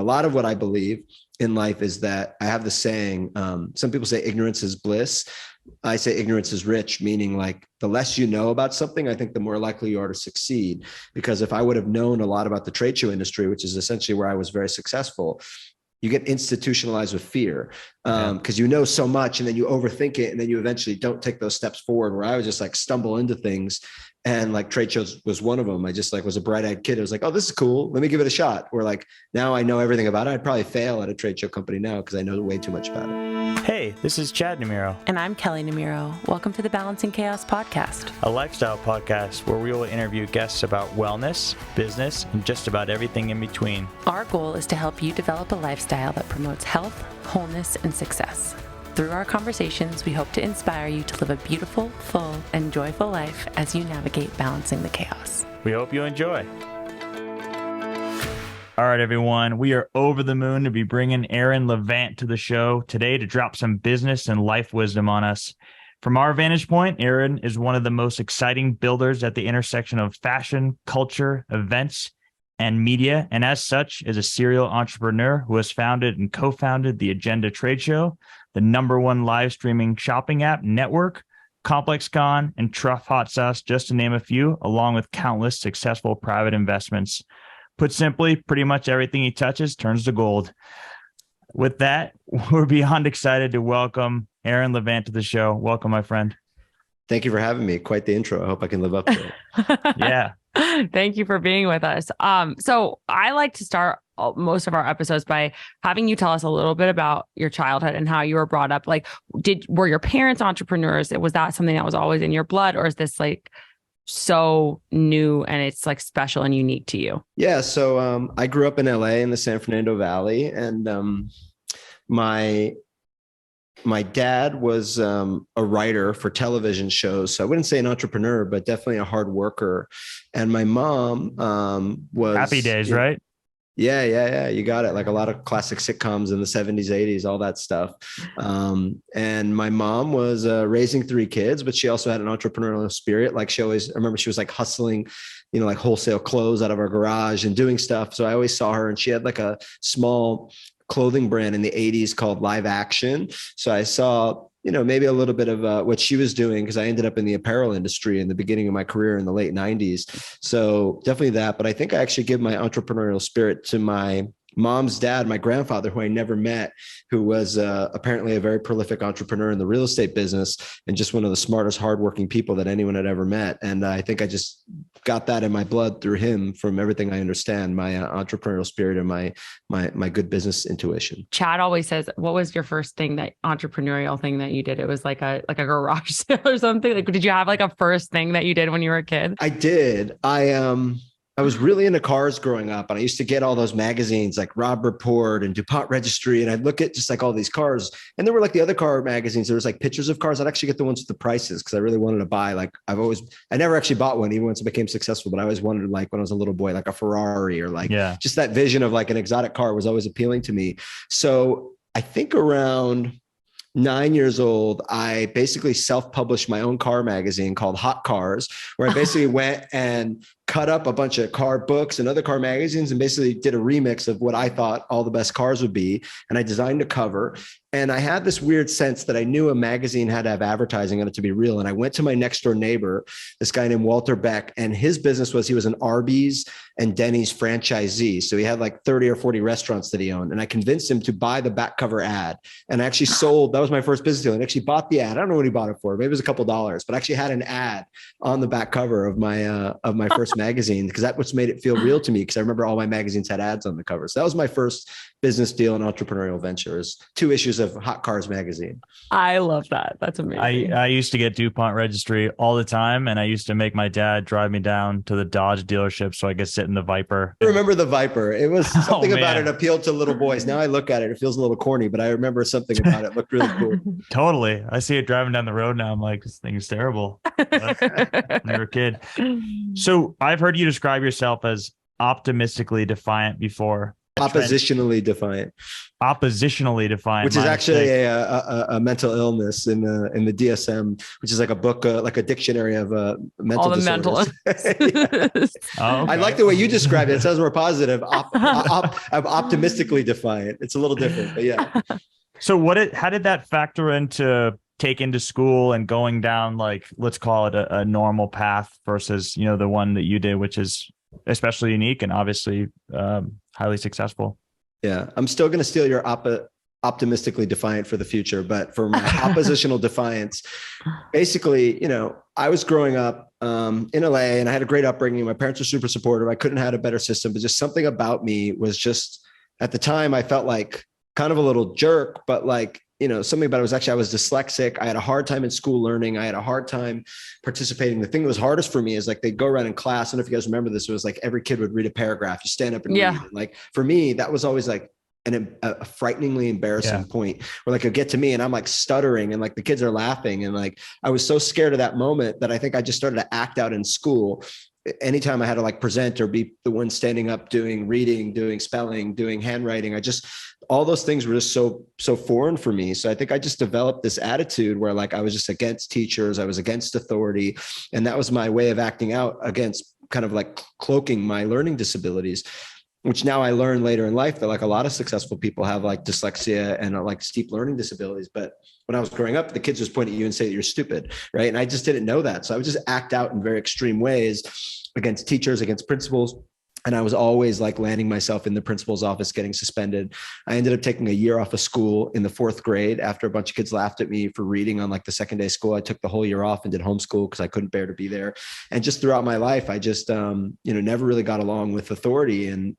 a lot of what I believe in life is that I have the saying, some people say ignorance is bliss. I say ignorance is rich, meaning like the less you know about something, I think the more likely you are to succeed. Because if I would have known a lot about the trade show industry, which is essentially where I was very successful, you get institutionalized with fear because you know so much and then you overthink it and then you eventually don't take those steps forward, where I would just like stumble into things. And like trade shows was one of them. I just like was a bright-eyed kid. I was like, oh, this is cool. Let me give it a shot. Or like now I know everything about it. I'd probably fail at a trade show company now because I know way too much about it. Hey, this is Chad Namiro. And I'm Kelley Namiro. Welcome to the Balancing Chaos podcast, A lifestyle podcast where we will interview guests about wellness, business, and just about everything in between. Our goal is to help you develop a lifestyle that promotes health, wholeness, and success. Through our conversations, we hope to inspire you to live a beautiful, full, and joyful life as you navigate balancing the chaos. We hope you enjoy. All right, everyone. We are over the moon to be bringing Aaron Levant to the show today to drop some business and life wisdom on us. From our vantage point, Aaron is one of the most exciting builders at the intersection of fashion, culture, events, and media, and as such is a serial entrepreneur who has founded and co-founded the Agenda Trade Show, the #1 live streaming shopping app network, ComplexCon, and Truff Hot Sauce, just to name a few, along with countless successful private investments. Put simply, pretty much everything he touches turns to gold. With that, we're beyond excited to welcome Aaron Levant to the show. Welcome, my friend. Thank you for having me. Quite the intro. I hope I can live up to it. Yeah. Thank you for being with us. So I like to start most of our episodes by having you tell us a little bit about your childhood and how you were brought up. Like, were your parents entrepreneurs? Was that something that was always in your blood, or is this like so new and it's like special and unique to you? Yeah. So I grew up in LA in the San Fernando Valley, and my dad was a writer for television shows. So I wouldn't say an entrepreneur, but definitely a hard worker. And my mom was Happy Days, right? Yeah. You got it. Like a lot of classic sitcoms in the 70s, 80s, all that stuff. And my mom was raising 3 kids, but she also had an entrepreneurial spirit. Like I remember she was like hustling, like wholesale clothes out of our garage and doing stuff. So I always saw her, and she had like a small clothing brand in the 80s called Live Action. So I saw, maybe a little bit of what she was doing, because I ended up in the apparel industry in the beginning of my career in the late 90s. So definitely that. But I think I actually give my entrepreneurial spirit to my mom's dad, my grandfather, who I never met, who was apparently a very prolific entrepreneur in the real estate business and just one of the smartest, hardworking people that anyone had ever met. And I think I just got that in my blood through him. From everything I understand, my entrepreneurial spirit and my good business intuition. Chad always says, what was your first entrepreneurial thing that you did? It was like a garage sale or something. Like, did you have like a first thing that you did when you were a kid? I did. I was really into cars growing up, and I used to get all those magazines like Robb Report and DuPont Registry. And I'd look at just like all these cars, and there were like the other car magazines. There was like pictures of cars. I'd actually get the ones with the prices, because I really wanted to buy, like I never actually bought one, even once I became successful, but I always wanted, like when I was a little boy, like a Ferrari or like just that vision of like an exotic car was always appealing to me. So I think around 9 years old, I basically self-published my own car magazine called Hot Cars, where I basically went and cut up a bunch of car books and other car magazines and basically did a remix of what I thought all the best cars would be. And I designed a cover. And I had this weird sense that I knew a magazine had to have advertising on it to be real. And I went to my next door neighbor, this guy named Walter Beck, and his business was, he was an Arby's and Denny's franchisee. So he had like 30 or 40 restaurants that he owned. And I convinced him to buy the back cover ad. And I actually sold, that was my first business deal. And actually bought the ad. I don't know what he bought it for. Maybe it was a couple dollars, but I actually had an ad on the back cover of my first magazine, because that's what's made it feel real to me. Because I remember all my magazines had ads on the cover. So that was my first business deal and entrepreneurial ventures. 2 issues of Hot Cars magazine. I love that. That's amazing. I used to get DuPont Registry all the time, and I used to make my dad drive me down to the Dodge dealership so I could sit in the Viper. I remember the Viper. It was something about it appealed to little boys. Now I look at it, it feels a little corny, but I remember something about it looked really cool. Totally. I see it driving down the road now. I'm like, this thing is terrible. When you were a kid. So I've heard you describe yourself as optimistically defiant before. Oppositionally defiant. Oppositionally defiant, which is actually a mental illness in the DSM, which is like a book, like a dictionary of mental all the disorders. mental. Oh, okay. I like the way you describe it. It sounds more positive. I'm optimistically defiant. It's a little different, but yeah. So how did that factor into taking to school and going down, like, let's call it a normal path versus, the one that you did, which is especially unique and obviously highly successful? Yeah, I'm still going to steal your optimistically defiant for the future, but for my oppositional defiance, basically, I was growing up in LA and I had a great upbringing. My parents were super supportive. I couldn't have had a better system, but just something about me was just, at the time, I felt like kind of a little jerk, but like, something about it was actually, I was dyslexic. I had a hard time in school learning. I had a hard time participating. The thing that was hardest for me is like, they'd go around in class. I don't know if you guys remember this. It was like every kid would read a paragraph. You stand up and read. And like, for me, that was always like a frighteningly embarrassing point where like, it'll get to me and I'm like stuttering and like the kids are laughing. And like, I was so scared of that moment that I think I just started to act out in school. Anytime I had to like present or be the one standing up, doing reading, doing spelling, doing handwriting, all those things were just so foreign for me. So I think I just developed this attitude where like, I was just against teachers. I was against authority. And that was my way of acting out against kind of like cloaking my learning disabilities, which now I learned later in life that like a lot of successful people have like dyslexia and like steep learning disabilities. But when I was growing up, the kids just point at you and say that you're stupid, right? And I just didn't know that. So I would just act out in very extreme ways against teachers, against principals. And I was always like landing myself in the principal's office, getting suspended. I ended up taking a year off of school in the 4th grade after a bunch of kids laughed at me for reading on like the second day of school. I took the whole year off and did homeschool because I couldn't bear to be there. And just throughout my life, I just, never really got along with authority. And,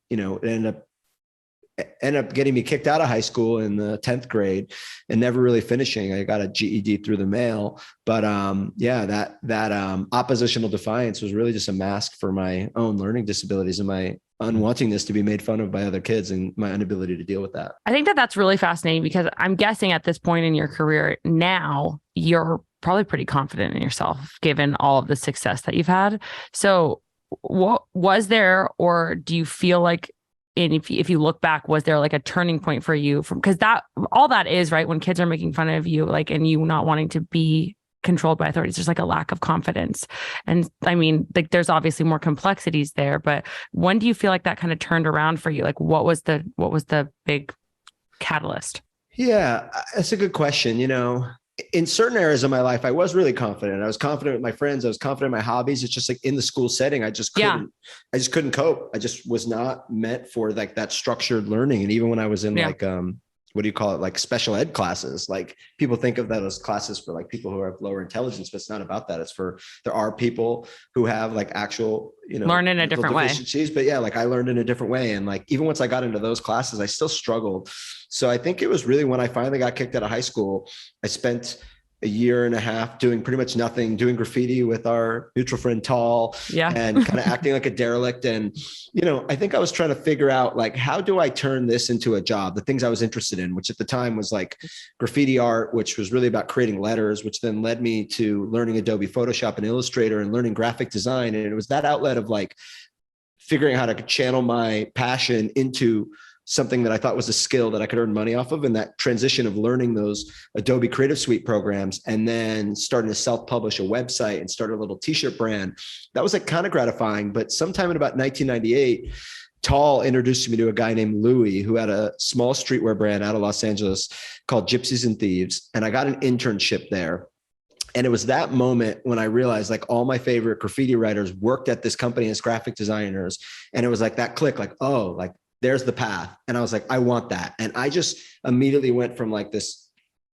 it ended up getting me kicked out of high school in the 10th grade and never really finishing. I got a GED through the mail, but that oppositional defiance was really just a mask for my own learning disabilities and my unwantingness to be made fun of by other kids and my inability to deal with that. I think that's really fascinating because I'm guessing at this point in your career now, you're probably pretty confident in yourself, given all of the success that you've had. So what was there, or do you feel like, and if you look back, was there like a turning point for you because that all that is right when kids are making fun of you, like, and you not wanting to be controlled by authorities, there's like a lack of confidence. And I mean, like there's obviously more complexities there, but when do you feel like that kind of turned around for you? Like what was the big catalyst? Yeah, that's a good question. In certain areas of my life, I was really confident. I was confident with my friends. I was confident in my hobbies. It's just like in the school setting, I just couldn't cope. I just was not meant for like that structured learning. And even when I was in like, what do you call it? Like special ed classes, like people think of that as classes for like people who have lower intelligence, but it's not about that. There are people who have like actual, learn in a different way. But yeah, like I learned in a different way. And like, even once I got into those classes, I still struggled. So I think it was really when I finally got kicked out of high school, I spent a year and a half doing pretty much nothing, doing graffiti with our mutual friend Tall and kind of acting like a derelict. And, I think I was trying to figure out like, how do I turn this into a job? The things I was interested in, which at the time was like graffiti art, which was really about creating letters, which then led me to learning Adobe Photoshop and Illustrator and learning graphic design. And it was that outlet of like figuring out how to channel my passion into something that I thought was a skill that I could earn money off of. And that transition of learning those Adobe Creative Suite programs and then starting to self-publish a website and start a little t-shirt brand, that was like kind of gratifying. But sometime in about 1998, Tall introduced me to a guy named Louis who had a small streetwear brand out of Los Angeles called Gypsies and Thieves. And I got an internship there. And it was that moment when I realized like all my favorite graffiti writers worked at this company as graphic designers. And it was like that click, like, oh, like, there's the path. And I was like, I want that. And I just immediately went from like this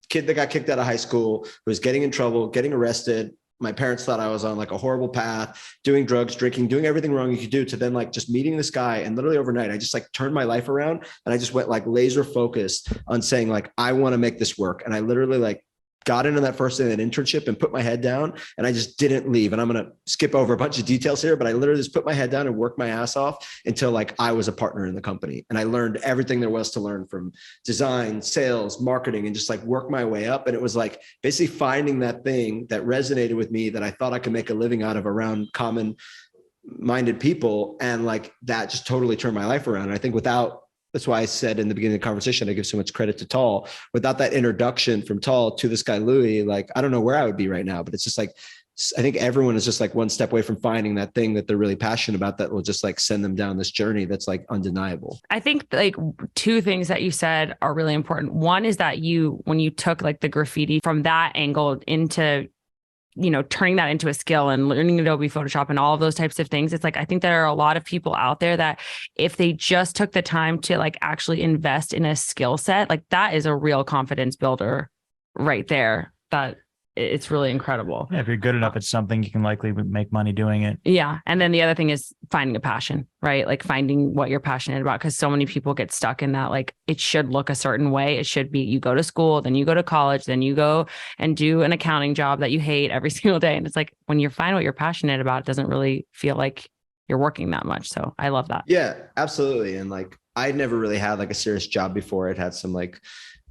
kid that got kicked out of high school, who was getting in trouble, getting arrested. My parents thought I was on like a horrible path, doing drugs, drinking, doing everything wrong you could do, to then like just meeting this guy. And literally overnight, I just like turned my life around and I just went like laser focused on saying like, I want to make this work. And I literally like got into that first day of that internship and put my head down and I just didn't leave. And I'm going to skip over a bunch of details here, but I literally just put my head down and worked my ass off until like I was a partner in the company. And I learned everything there was to learn from design, sales, marketing, and just like work my way up. And it was like basically finding that thing that resonated with me that I thought I could make a living out of around common minded people. And like that just totally turned my life around. And I think without that's why I said in the beginning of the conversation, I give so much credit to Tall. Without that introduction from Tall to this guy, Louis, like, I don't know where I would be right now, but it's just like, I think everyone is just like one step away from finding that thing that they're really passionate about that will just like send them down this journey that's like undeniable. I think like two things that you said are really important. One is that when you took like the graffiti from that angle into, turning that into a skill and learning Adobe Photoshop and all of those types of things. It's like, I think there are a lot of people out there that if they just took the time to like actually invest in a skill set, like that is a real confidence builder right there. That it's really incredible. Yeah, if you're good enough at something, you can likely make money doing it. Yeah. And then the other thing is finding a passion, right? Like finding what you're passionate about, because so many people get stuck in that, like it should look a certain way. It should be, you go to school, then you go to college, then you go and do an accounting job that you hate every single day. And it's like, when you find what you're passionate about, it doesn't really feel like you're working that much. So I love that. Yeah, absolutely. And like, I'd never really had like a serious job before. I'd had some like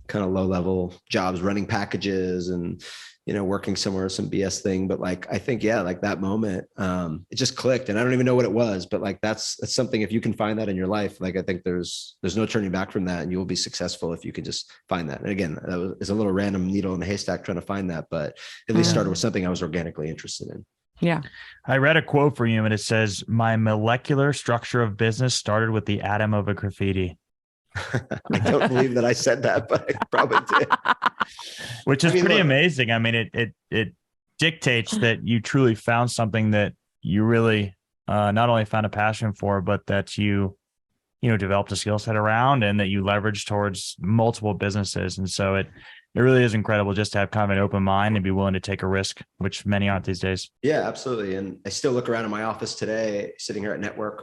kind of low level jobs running packages and, working somewhere, some BS thing. But like, I think, yeah, like that moment, it just clicked and I don't even know what it was, but like, that's something, if you can find that in your life, like, I think there's no turning back from that and you will be successful if you can just find that. And again, it's a little random needle in the haystack trying to find that, but at least started with something I was organically interested in. Yeah. I read a quote for you and it says, "My molecular structure of business started with the atom of a graffiti." I don't believe that I said that, but I probably did. Which is pretty amazing. I mean, it dictates that you truly found something that you really not only found a passion for, but that you developed a skill set around and that you leverage towards multiple businesses. And so it really is incredible just to have kind of an open mind and be willing to take a risk, which many aren't these days. Yeah, absolutely. And I still look around in my office today, sitting here at NTWRK,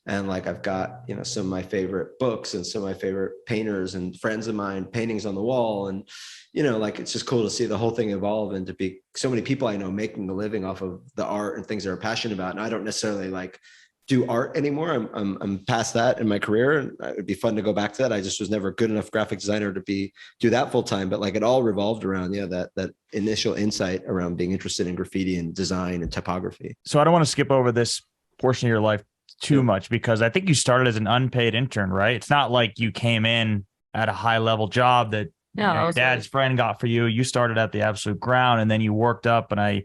and like I've got, some of my favorite books and some of my favorite painters and friends of mine, paintings on the wall. And, like it's just cool to see the whole thing evolve and to be so many people I know making a living off of the art and things they're passionate about. And I don't necessarily like do art anymore. I'm past that in my career, and it would be fun to go back to that. I just was never a good enough graphic designer to do that full time, but like it all revolved around, that initial insight around being interested in graffiti and design and typography. So I don't want to skip over this portion of your life too much, because I think you started as an unpaid intern, right? It's not like you came in at a high level job that your dad's friend got for you. You started at the absolute ground and then you worked up, and I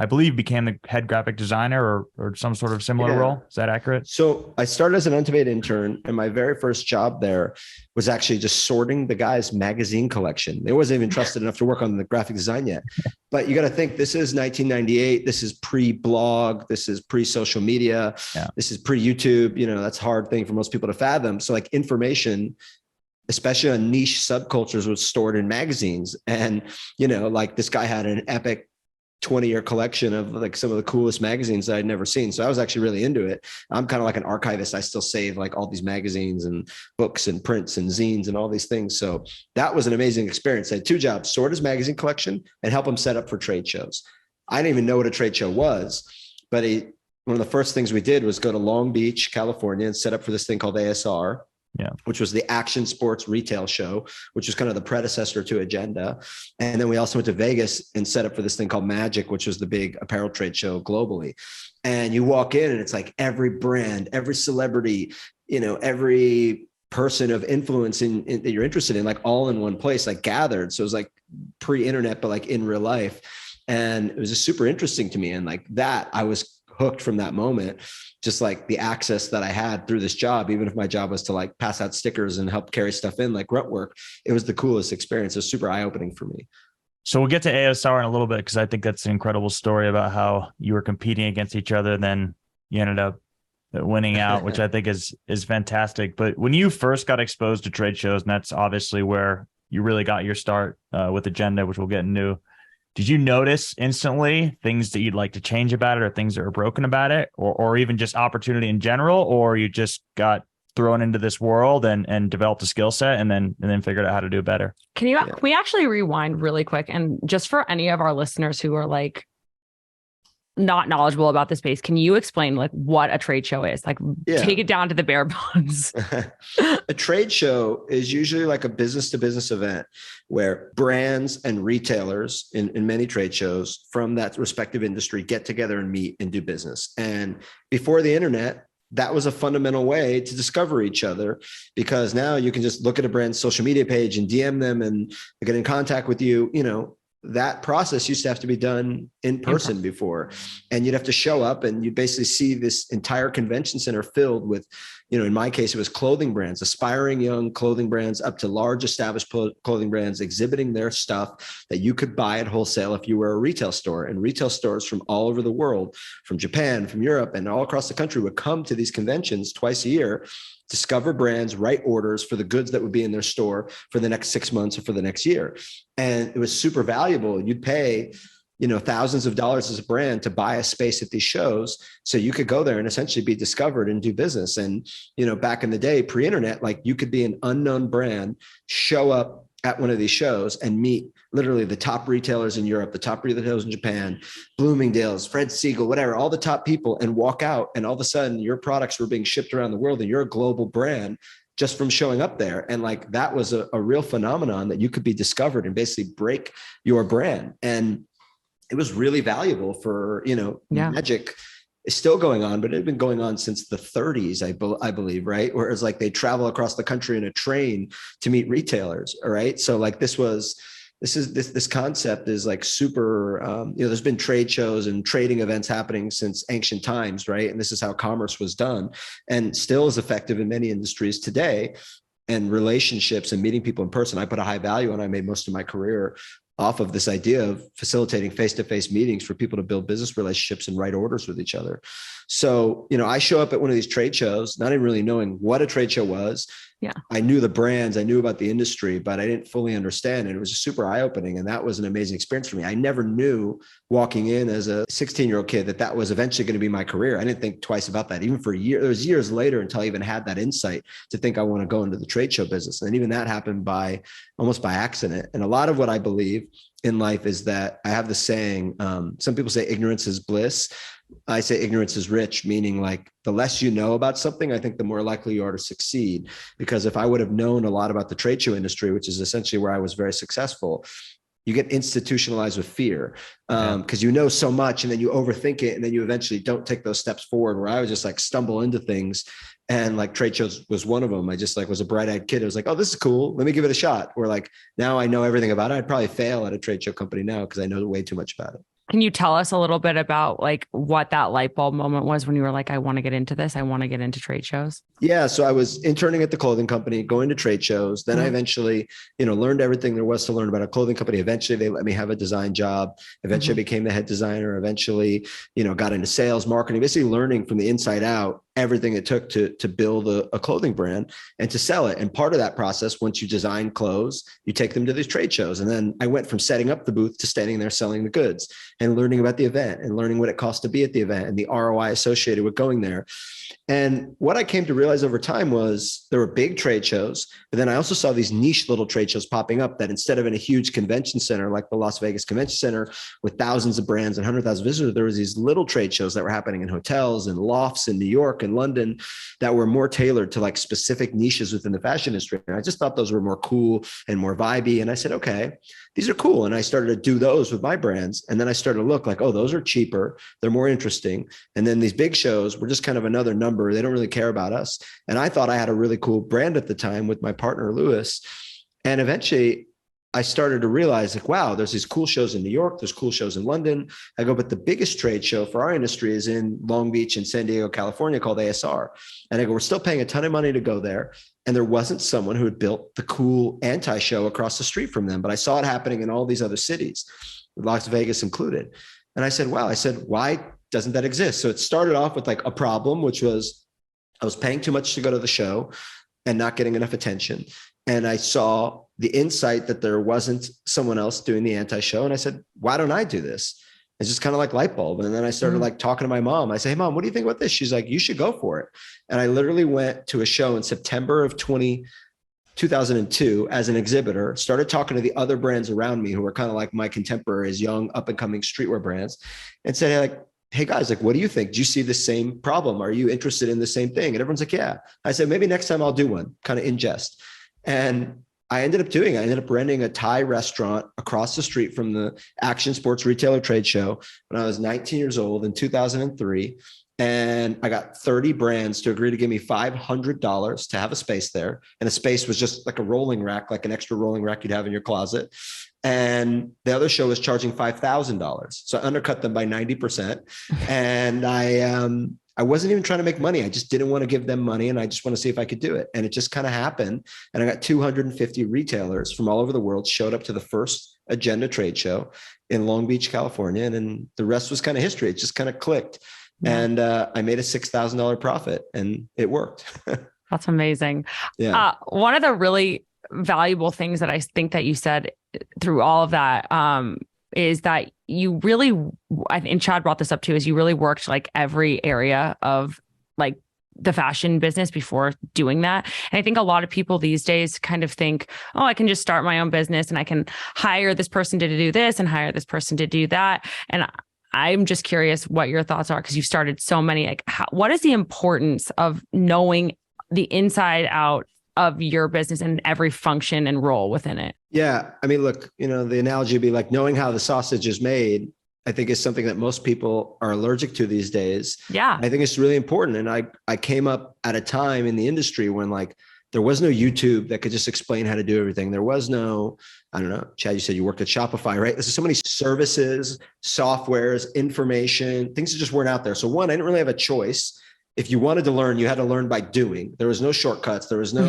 believe became the head graphic designer or some sort of similar role. Is that accurate? So I started as an unpaid intern, and my very first job there was actually just sorting the guy's magazine collection. They wasn't even trusted enough to work on the graphic design yet. But you got to think, this is 1998. This is pre-blog. This is pre-social media. Yeah. This is pre-YouTube. That's a hard thing for most people to fathom. So like information, especially on niche subcultures, was stored in magazines. And, like this guy had an epic 20-year collection of like some of the coolest magazines that I'd never seen. So I was actually really into it. I'm kind of like an archivist. I still save like all these magazines and books and prints and zines and all these things. So that was an amazing experience. I had two jobs: sort his magazine collection and help him set up for trade shows. I didn't even know what a trade show was, but one of the first things we did was go to Long Beach, California, and set up for this thing called ASR. Yeah, which was the Action Sports Retail Show, which was kind of the predecessor to Agenda. And then we also went to Vegas and set up for this thing called Magic, which was the big apparel trade show globally. And you walk in and it's like every brand, every celebrity, every person of influence that you're interested in, like all in one place, like gathered. So it was like pre-internet, but like in real life. And it was just super interesting to me. And like that, I was hooked from that moment. Just like the access that I had through this job, even if my job was to like pass out stickers and help carry stuff in like grunt work, it was the coolest experience. It was super eye-opening for me. So we'll get to ASR in a little bit, because I think that's an incredible story about how you were competing against each other. And then you ended up winning out, which I think is fantastic. But when you first got exposed to trade shows, and that's obviously where you really got your start with Agenda, which we'll get into, did you notice instantly things that you'd like to change about it, or things that are broken about it, or even just opportunity in general, or you just got thrown into this world and developed a skill set and then figured out how to do it better? Can we actually rewind really quick? And just for any of our listeners who are like not knowledgeable about the space, can you explain like what a trade show is? Like take it down to the bare bones. A trade show is usually like a business to business event where brands and retailers in many trade shows from that respective industry get together and meet and do business. And before the internet, that was a fundamental way to discover each other, because now you can just look at a brand's social media page and DM them and get in contact with you. That process used to have to be done in person before, and you'd have to show up and you'd basically see this entire convention center filled with, in my case, it was clothing brands, aspiring young clothing brands up to large established clothing brands exhibiting their stuff that you could buy at wholesale if you were a retail store. And retail stores from all over the world, from Japan, from Europe, and all across the country would come to these conventions twice a year, discover brands, write orders for the goods that would be in their store for the next 6 months or for the next year. And it was super valuable. You'd pay, thousands of dollars as a brand to buy a space at these shows so you could go there and essentially be discovered and do business. And, back in the day, pre-internet, like you could be an unknown brand, show up at one of these shows and meet literally the top retailers in Europe, the top retailers in Japan, Bloomingdale's, Fred Siegel, whatever, all the top people, and walk out. And all of a sudden your products were being shipped around the world and you're a global brand just from showing up there. And like, that was a real phenomenon that you could be discovered and basically break your brand. And it was really valuable for, Magic is still going on, but it had been going on since the 30s, I believe, right? Whereas like they travel across the country in a train to meet retailers, all right? So like this concept is like super, there's been trade shows and trading events happening since ancient times, right? And this is how commerce was done and still is effective in many industries today. And relationships and meeting people in person, I put a high value on. I made most of my career off of this idea of facilitating face-to-face meetings for people to build business relationships and write orders with each other. So, I show up at one of these trade shows, not even really knowing what a trade show was. Yeah. I knew the brands, I knew about the industry, but I didn't fully understand. And it was super eye-opening. And that was an amazing experience for me. I never knew walking in as a 16-year-old kid that was eventually going to be my career. I didn't think twice about that. Even for a year, it was years later until I even had that insight to think I want to go into the trade show business. And even that happened almost by accident. And a lot of what I believe in life is that I have the saying, some people say ignorance is bliss. I say ignorance is rich, meaning like the less you know about something, I think the more likely you are to succeed. Because if I would have known a lot about the trade show industry, which is essentially where I was very successful, you get institutionalized with fear because you know so much and then you overthink it and then you eventually don't take those steps forward, where I would just like stumble into things. And like trade shows was one of them. I just like was a bright-eyed kid. I was like, oh, this is cool. Let me give it a shot. Or like now I know everything about it. I'd probably fail at a trade show company now because I know way too much about it. Can you tell us a little bit about like what that light bulb moment was when you were like, I want to get into this. I want to get into trade shows. Yeah. So I was interning at the clothing company, going to trade shows. Then I eventually, learned everything there was to learn about a clothing company. Eventually they let me have a design job. Eventually I became the head designer. Eventually, got into sales, marketing, basically learning from the inside out everything it took to build a clothing brand and to sell it. And part of that process, once you design clothes, you take them to these trade shows. And then I went from setting up the booth to standing there selling the goods and learning about the event and learning what it costs to be at the event and the ROI associated with going there. And what I came to realize over time was there were big trade shows, but then I also saw these niche little trade shows popping up that instead of in a huge convention center like the Las Vegas Convention Center with thousands of brands and 100,000 visitors, there was these little trade shows that were happening in hotels and lofts in New York and London that were more tailored to like specific niches within the fashion industry. And I just thought those were more cool and more vibey. And I said, okay, these are cool. And I started to do those with my brands. And then I started to look like, oh, those are cheaper. They're more interesting. And then these big shows were just kind of another number. They don't really care about us. And I thought I had a really cool brand at the time with my partner, Lewis. And eventually I started to realize like, wow, there's these cool shows in New York. There's cool shows in London. I go, but the biggest trade show for our industry is in Long Beach and San Diego, California, called ASR. And I go, we're still paying a ton of money to go there. And there wasn't someone who had built the cool anti-show across the street from them. But I saw it happening in all these other cities, Las Vegas included. And I said, wow, why doesn't that exist? So it started off with like a problem, which was I was paying too much to go to the show and not getting enough attention. And I saw the insight that there wasn't someone else doing the anti-show. And I said, why don't I do this? It's just kind of like light bulb. And then I started like talking to my mom. I say, hey, Mom, what do you think about this? She's like, you should go for it. And I literally went to a show in September of 2002 as an exhibitor, started talking to the other brands around me who were kind of like my contemporaries, young up and coming streetwear brands, and said, hey guys, like, what do you think? Do you see the same problem? Are you interested in the same thing? And everyone's like, yeah. I said, maybe next time I'll do one, kind of in jest. And I ended up renting a Thai restaurant across the street from the Action Sports Retailer Trade Show when I was 19 years old in 2003. And I got 30 brands to agree to give me $500 to have a space there. And the space was just like a rolling rack, like an extra rolling rack you'd have in your closet. And the other show was charging $5,000. So I undercut them by 90%. And I wasn't even trying to make money. I just didn't want to give them money. And I just want to see if I could do it. And it just kind of happened. And I got 250 retailers from all over the world showed up to the first Agenda trade show in Long Beach, California. And then the rest was kind of history. It just kind of clicked. Yeah. And I made a $6,000 profit and it worked. That's amazing. Yeah. One of the really valuable things that I think that you said through all of that is that you really, and Chad brought this up too, is you really worked like every area of like the fashion business before doing that. And I think a lot of people these days kind of think, oh, I can just start my own business and I can hire this person to do this and hire this person to do that. And I'm just curious what your thoughts are, because you've started so many. Like, what is the importance of knowing the inside out of your business and every function and role within it? Yeah. I mean, look, the analogy would be like knowing how the sausage is made, I think is something that most people are allergic to these days. Yeah. I think it's really important. And I came up at a time in the industry when like there was no YouTube that could just explain how to do everything. There was no, I don't know, Chad, you said you worked at Shopify, right? There's so many services, softwares, information, things that just weren't out there. So one, I didn't really have a choice. If you wanted to learn, you had to learn by doing. There was no shortcuts. There was no,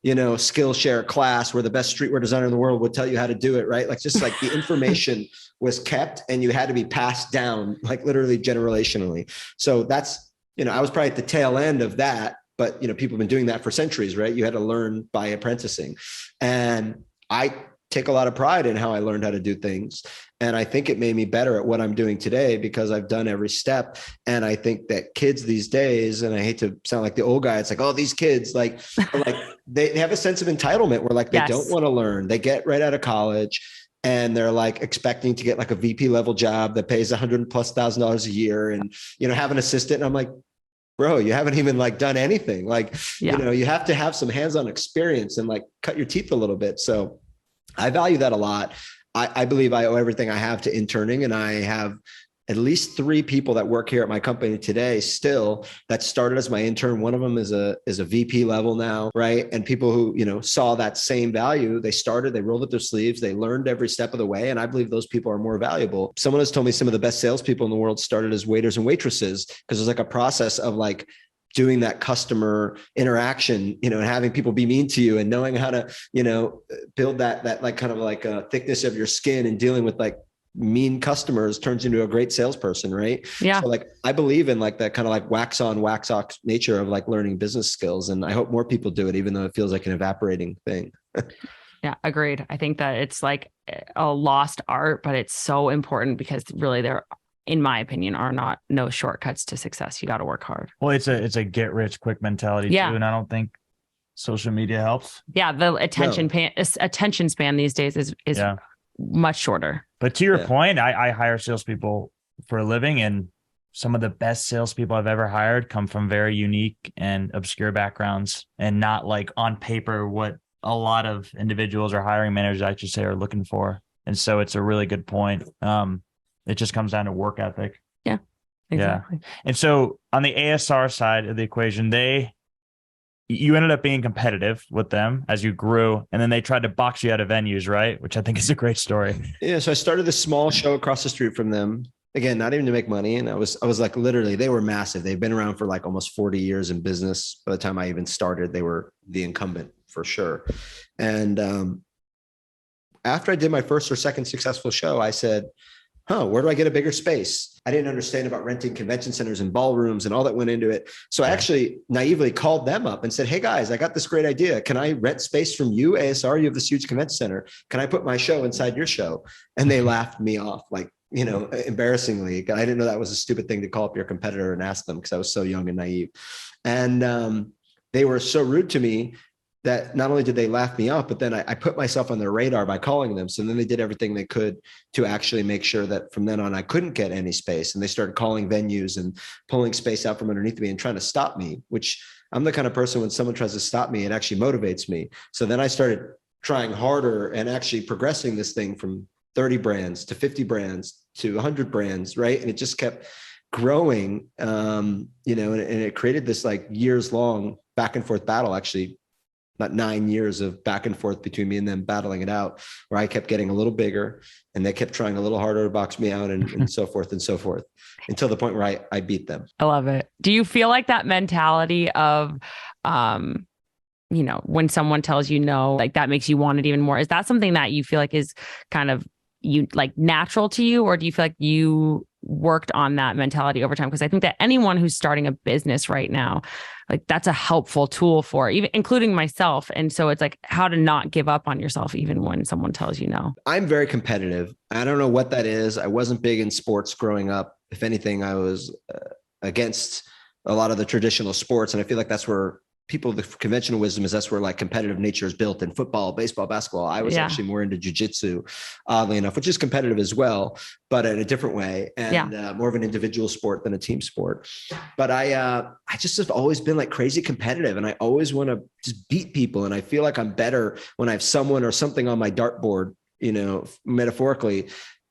Skillshare class where the best streetwear designer in the world would tell you how to do it, right? Like just like the information was kept and you had to be passed down, like literally generationally. So that's, I was probably at the tail end of that, but people have been doing that for centuries, right? You had to learn by apprenticing. And I take a lot of pride in how I learned how to do things. And I think it made me better at what I'm doing today because I've done every step. And I think that kids these days, and I hate to sound like the old guy, it's like, oh, these kids, like they have a sense of entitlement where like, they don't want to learn. They get right out of college and they're like expecting to get like a VP level job that pays $100,000+ a year and, have an assistant. And I'm like, bro, you haven't even like done anything. Like, you have to have some hands-on experience and like cut your teeth a little bit. So I value that a lot. I believe I owe everything I have to interning, and I have at least 3 people that work here at my company today still that started as my intern. One of them is a VP level now, right? And people who, saw that same value, they rolled up their sleeves, they learned every step of the way. And I believe those people are more valuable. Someone has told me some of the best salespeople in the world started as waiters and waitresses because there's like a process of like doing that customer interaction, and having people be mean to you and knowing how to, build that like kind of like a thickness of your skin and dealing with like mean customers turns into a great salesperson. Right. Yeah. So like, I believe in like that kind of like wax on, wax off nature of like learning business skills. And I hope more people do it, even though it feels like an evaporating thing. Yeah, agreed. I think that it's like a lost art, but it's so important because really there, in my opinion, are no shortcuts to success. You got to work hard. Well, it's a get rich quick mentality too. And I don't think social media helps. Yeah. The attention span these days is much shorter. But to your point, I hire salespeople for a living, and some of the best salespeople I've ever hired come from very unique and obscure backgrounds and not like on paper what a lot of individuals or hiring managers, I should say, are looking for. And so it's a really good point. It just comes down to work ethic. Yeah, exactly. Yeah. And so on the ASR side of the equation, you ended up being competitive with them as you grew, and then they tried to box you out of venues, right? Which I think is a great story. Yeah. So I started this small show across the street from them. Again, not even to make money. And I was like, literally, they were massive. They've been around for like almost 40 years in business. By the time I even started, they were the incumbent for sure. And after I did my first or second successful show, I said, where do I get a bigger space? I didn't understand about renting convention centers and ballrooms and all that went into it. So I actually naively called them up and said, hey guys, I got this great idea. Can I rent space from you, ASR? You have this huge convention center. Can I put my show inside your show? And they laughed me off, like, embarrassingly. I didn't know that was a stupid thing to call up your competitor and ask them because I was so young and naive. And they were so rude to me that not only did they laugh me off, but then I put myself on their radar by calling them. So then they did everything they could to actually make sure that from then on, I couldn't get any space. And they started calling venues and pulling space out from underneath me and trying to stop me, which I'm the kind of person, when someone tries to stop me, it actually motivates me. So then I started trying harder and actually progressing this thing from 30 brands to 50 brands to 100 brands, right? And it just kept growing, and it created this like years long back and forth battle, actually, not 9 years of back and forth between me and them battling it out, where I kept getting a little bigger and they kept trying a little harder to box me out and so forth until the point where I beat them. I love it. Do you feel like that mentality of, when someone tells you no, like that makes you want it even more? Is that something that you feel like is kind of natural to you, or do you feel like you worked on that mentality over time? Because I think that anyone who's starting a business right now, like that's a helpful tool for even including myself. And so it's like how to not give up on yourself even when someone tells you no. I'm very competitive. I don't know what that is. I wasn't big in sports growing up. If anything, I was against a lot of the traditional sports. And I feel like that's where the conventional wisdom is, that's where like competitive nature is built in football, baseball, basketball. I was actually more into jujitsu, oddly enough, which is competitive as well, but in a different way, and more of an individual sport than a team sport. But I just have always been like crazy competitive, and I always want to just beat people. And I feel like I'm better when I have someone or something on my dartboard, metaphorically.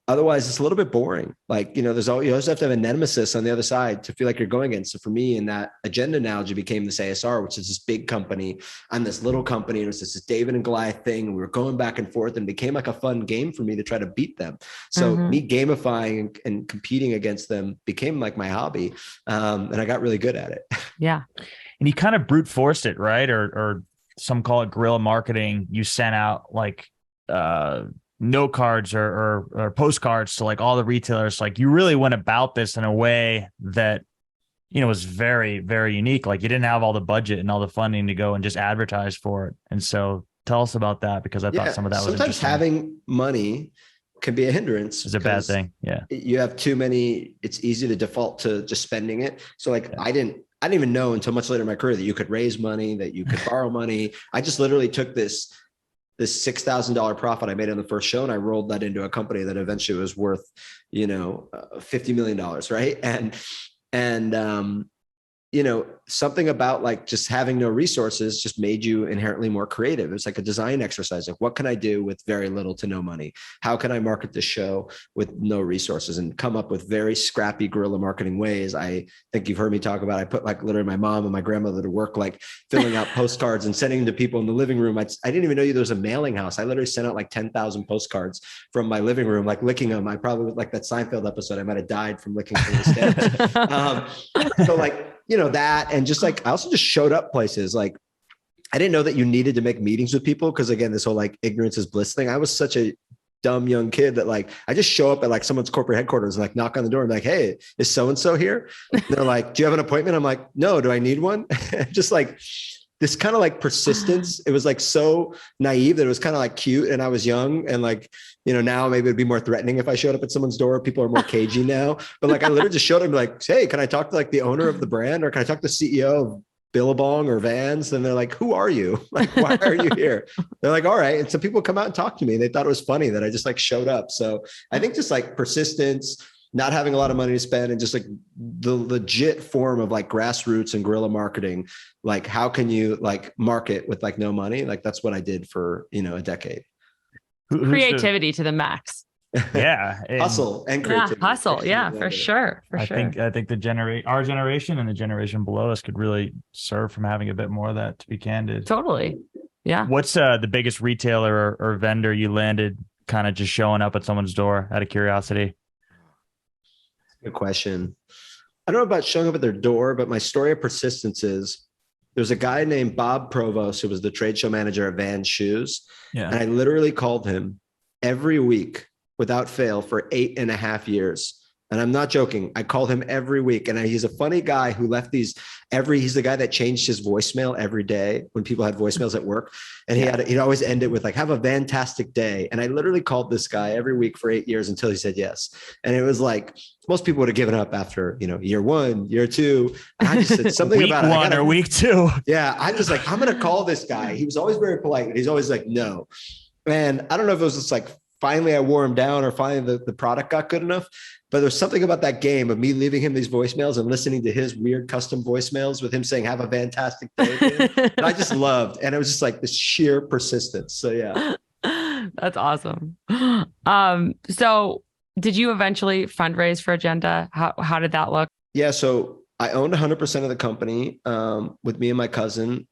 Otherwise, it's a little bit boring. Like, you always have to have a nemesis on the other side to feel like you're going against. So for me, and that agenda analogy became this ASR, which is this big company. I'm this little company. And it was this David and Goliath thing. We were going back and forth, and it became like a fun game for me to try to beat them. So me gamifying and competing against them became like my hobby. And I got really good at it. Yeah. And you kind of brute forced it, right? Or some call it guerrilla marketing. You sent out like, note cards or postcards to like all the retailers. Like you really went about this in a way that, was very, very unique. Like you didn't have all the budget and all the funding to go and just advertise for it. And so tell us about that, because I thought some of that was sometimes having money can be a hindrance. It's a bad thing. Yeah. You have too many, it's easy to default to just spending it. So like, I didn't even know until much later in my career that you could raise money, that you could borrow money. I just literally took this $6,000 profit I made on the first show, and I rolled that into a company that eventually was worth, $50 million. Right. And something about like just having no resources just made you inherently more creative. It's like a design exercise. Like, what can I do with very little to no money? How can I market this show with no resources, and come up with very scrappy guerrilla marketing ways? I think you've heard me talk about, I put like literally my mom and my grandmother to work, like filling out postcards and sending them to people in the living room. I didn't even know there was a mailing house. I literally sent out like 10,000 postcards from my living room, like licking them. I probably, like that Seinfeld episode, I might've died from licking from the steps. So like, that, and just like, I also just showed up places. Like, I didn't know that you needed to make meetings with people. Cause again, this whole like ignorance is bliss thing. I was such a dumb young kid that like, I just show up at like someone's corporate headquarters and like knock on the door and be like, hey, is so-and-so here? And they're like, do you have an appointment? I'm like, no, do I need one? Just like this kind of like persistence. It was like so naive that it was kind of like cute, and I was young, and like, now maybe it'd be more threatening if I showed up at someone's door. People are more cagey now, but like I literally just showed up and be like, hey, can I talk to like the owner of the brand, or can I talk to the CEO of Billabong or Vans? And they're like, who are you? Like, why are you here? They're like, all right. And so people come out and talk to me. They thought it was funny that I just like showed up. So I think just like persistence, not having a lot of money to spend, and just like the legit form of like grassroots and guerrilla marketing. Like, how can you like market with like no money? Like, that's what I did for, a decade. Creativity to the max. Yeah. Hustle and creativity. Yeah, hustle. Yeah, for sure. I think our generation and the generation below us could really serve from having a bit more of that, to be candid. Totally. Yeah. What's the biggest retailer or vendor you landed kind of just showing up at someone's door out of curiosity? Good question. I don't know about showing up at their door, but my story of persistence is there's a guy named Bob Provost who was the trade show manager at Vans Shoes. Yeah. And I literally called him every week without fail for 8.5 years. And I'm not joking. I called him every week. And he's a funny guy who left he's the guy that changed his voicemail every day when people had voicemails at work. And he'd always end it with like, have a fantastic day. And I literally called this guy every week for 8 years until he said yes. And it was like, most people would have given up after, year 1, year 2. And I just said something week about 1 or week 2. Yeah. I'm just like, I'm going to call this guy. He was always very polite. And he's always like, no. And I don't know if it was just like, finally I wore him down, or finally the product got good enough. But there's something about that game of me leaving him these voicemails and listening to his weird custom voicemails with him saying, have a fantastic day. And I just loved, and it was just like this sheer persistence. So yeah. That's awesome. So Did you eventually fundraise for Agenda? How did that look? Yeah. So I owned 100% of the company with me and my cousin